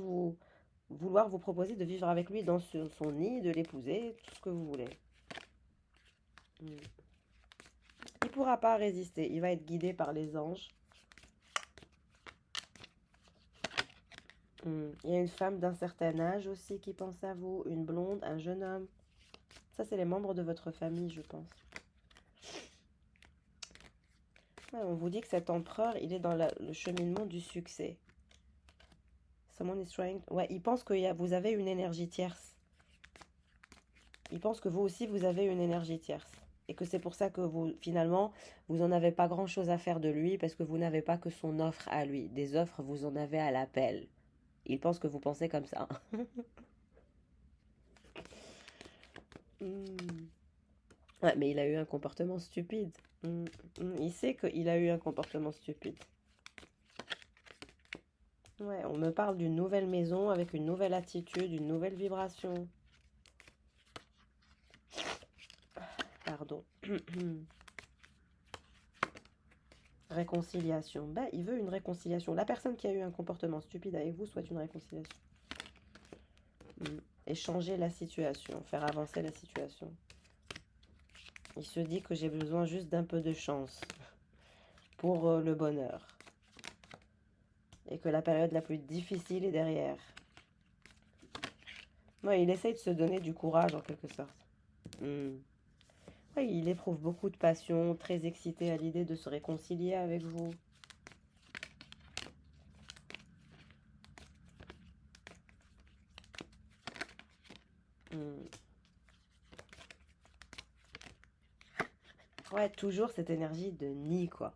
vouloir vous proposer de vivre avec lui dans son nid, de l'épouser, tout ce que vous voulez. Il ne pourra pas résister. Il va être guidé par les anges. Il y a une femme d'un certain âge aussi qui pense à vous, une blonde, un jeune homme. Ça, c'est les membres de votre famille, je pense. Ouais, on vous dit que cet empereur, il est dans le cheminement du succès. Someone is trying... Ouais, il pense que vous avez une énergie tierce. Il pense que vous aussi, vous avez une énergie tierce. Et que c'est pour ça que finalement, vous n'en avez pas grand-chose à faire de lui parce que vous n'avez pas que son offre à lui. Des offres, vous en avez à l'appel. Il pense que vous pensez comme ça. Ouais, mais il a eu un comportement stupide. Il sait qu'il a eu un comportement stupide. Ouais, on me parle d'une nouvelle maison avec une nouvelle attitude, une nouvelle vibration. Pardon. Réconciliation. Ben, il veut une réconciliation. La personne qui a eu un comportement stupide avec vous souhaite une réconciliation. Et changer la situation, faire avancer la situation. Il se dit que j'ai besoin juste d'un peu de chance pour le bonheur. Et que la période la plus difficile est derrière. Ouais, il essaye de se donner du courage en quelque sorte. Hmm. Ouais, il éprouve beaucoup de passion, très excité à l'idée de se réconcilier avec vous. Hmm. Ouais, toujours cette énergie de nid, quoi.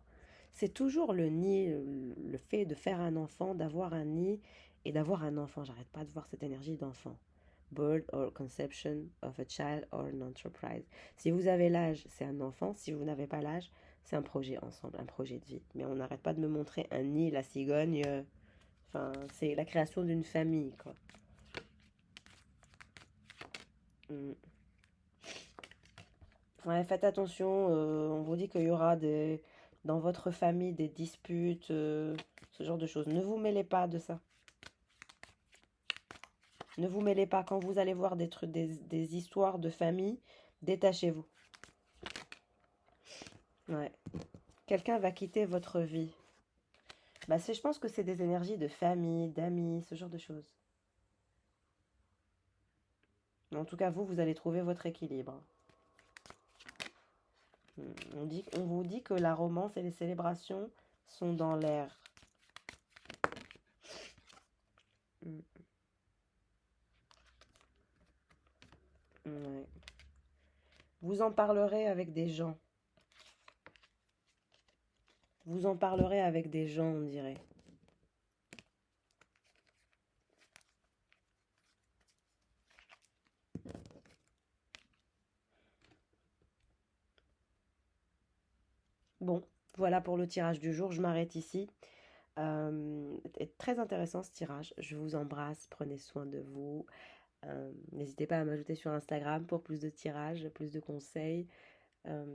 C'est toujours le nid, le fait de faire un enfant, d'avoir un nid et d'avoir un enfant. J'arrête pas de voir cette énergie d'enfant. Birth or conception of a child or an enterprise. Si vous avez l'âge, c'est un enfant. Si vous n'avez pas l'âge, c'est un projet ensemble, un projet de vie. Mais on n'arrête pas de me montrer un nid, la cigogne. Enfin, c'est la création d'une famille, quoi. Mm. Ouais, faites attention, on vous dit qu'il y aura dans votre famille des disputes, ce genre de choses. Ne vous mêlez pas de ça. Ne vous mêlez pas. Quand vous allez voir des trucs, des histoires de famille, détachez-vous. Ouais. Quelqu'un va quitter votre vie. Bah, je pense que c'est des énergies de famille, d'amis, ce genre de choses. Mais en tout cas, vous allez trouver votre équilibre. On vous dit que la romance et les célébrations sont dans l'air. Mm, ouais. Vous en parlerez avec des gens. Vous en parlerez avec des gens, on dirait. Bon, voilà pour le tirage du jour. Je m'arrête ici. C'est très intéressant ce tirage. Je vous embrasse. Prenez soin de vous. N'hésitez pas à m'ajouter sur Instagram pour plus de tirages, plus de conseils. Euh,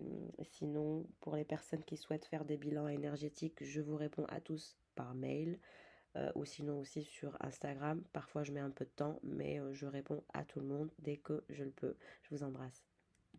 Sinon, pour les personnes qui souhaitent faire des bilans énergétiques, je vous réponds à tous par mail. Ou sinon aussi sur Instagram. Parfois je mets un peu de temps, mais je réponds à tout le monde dès que je le peux. Je vous embrasse.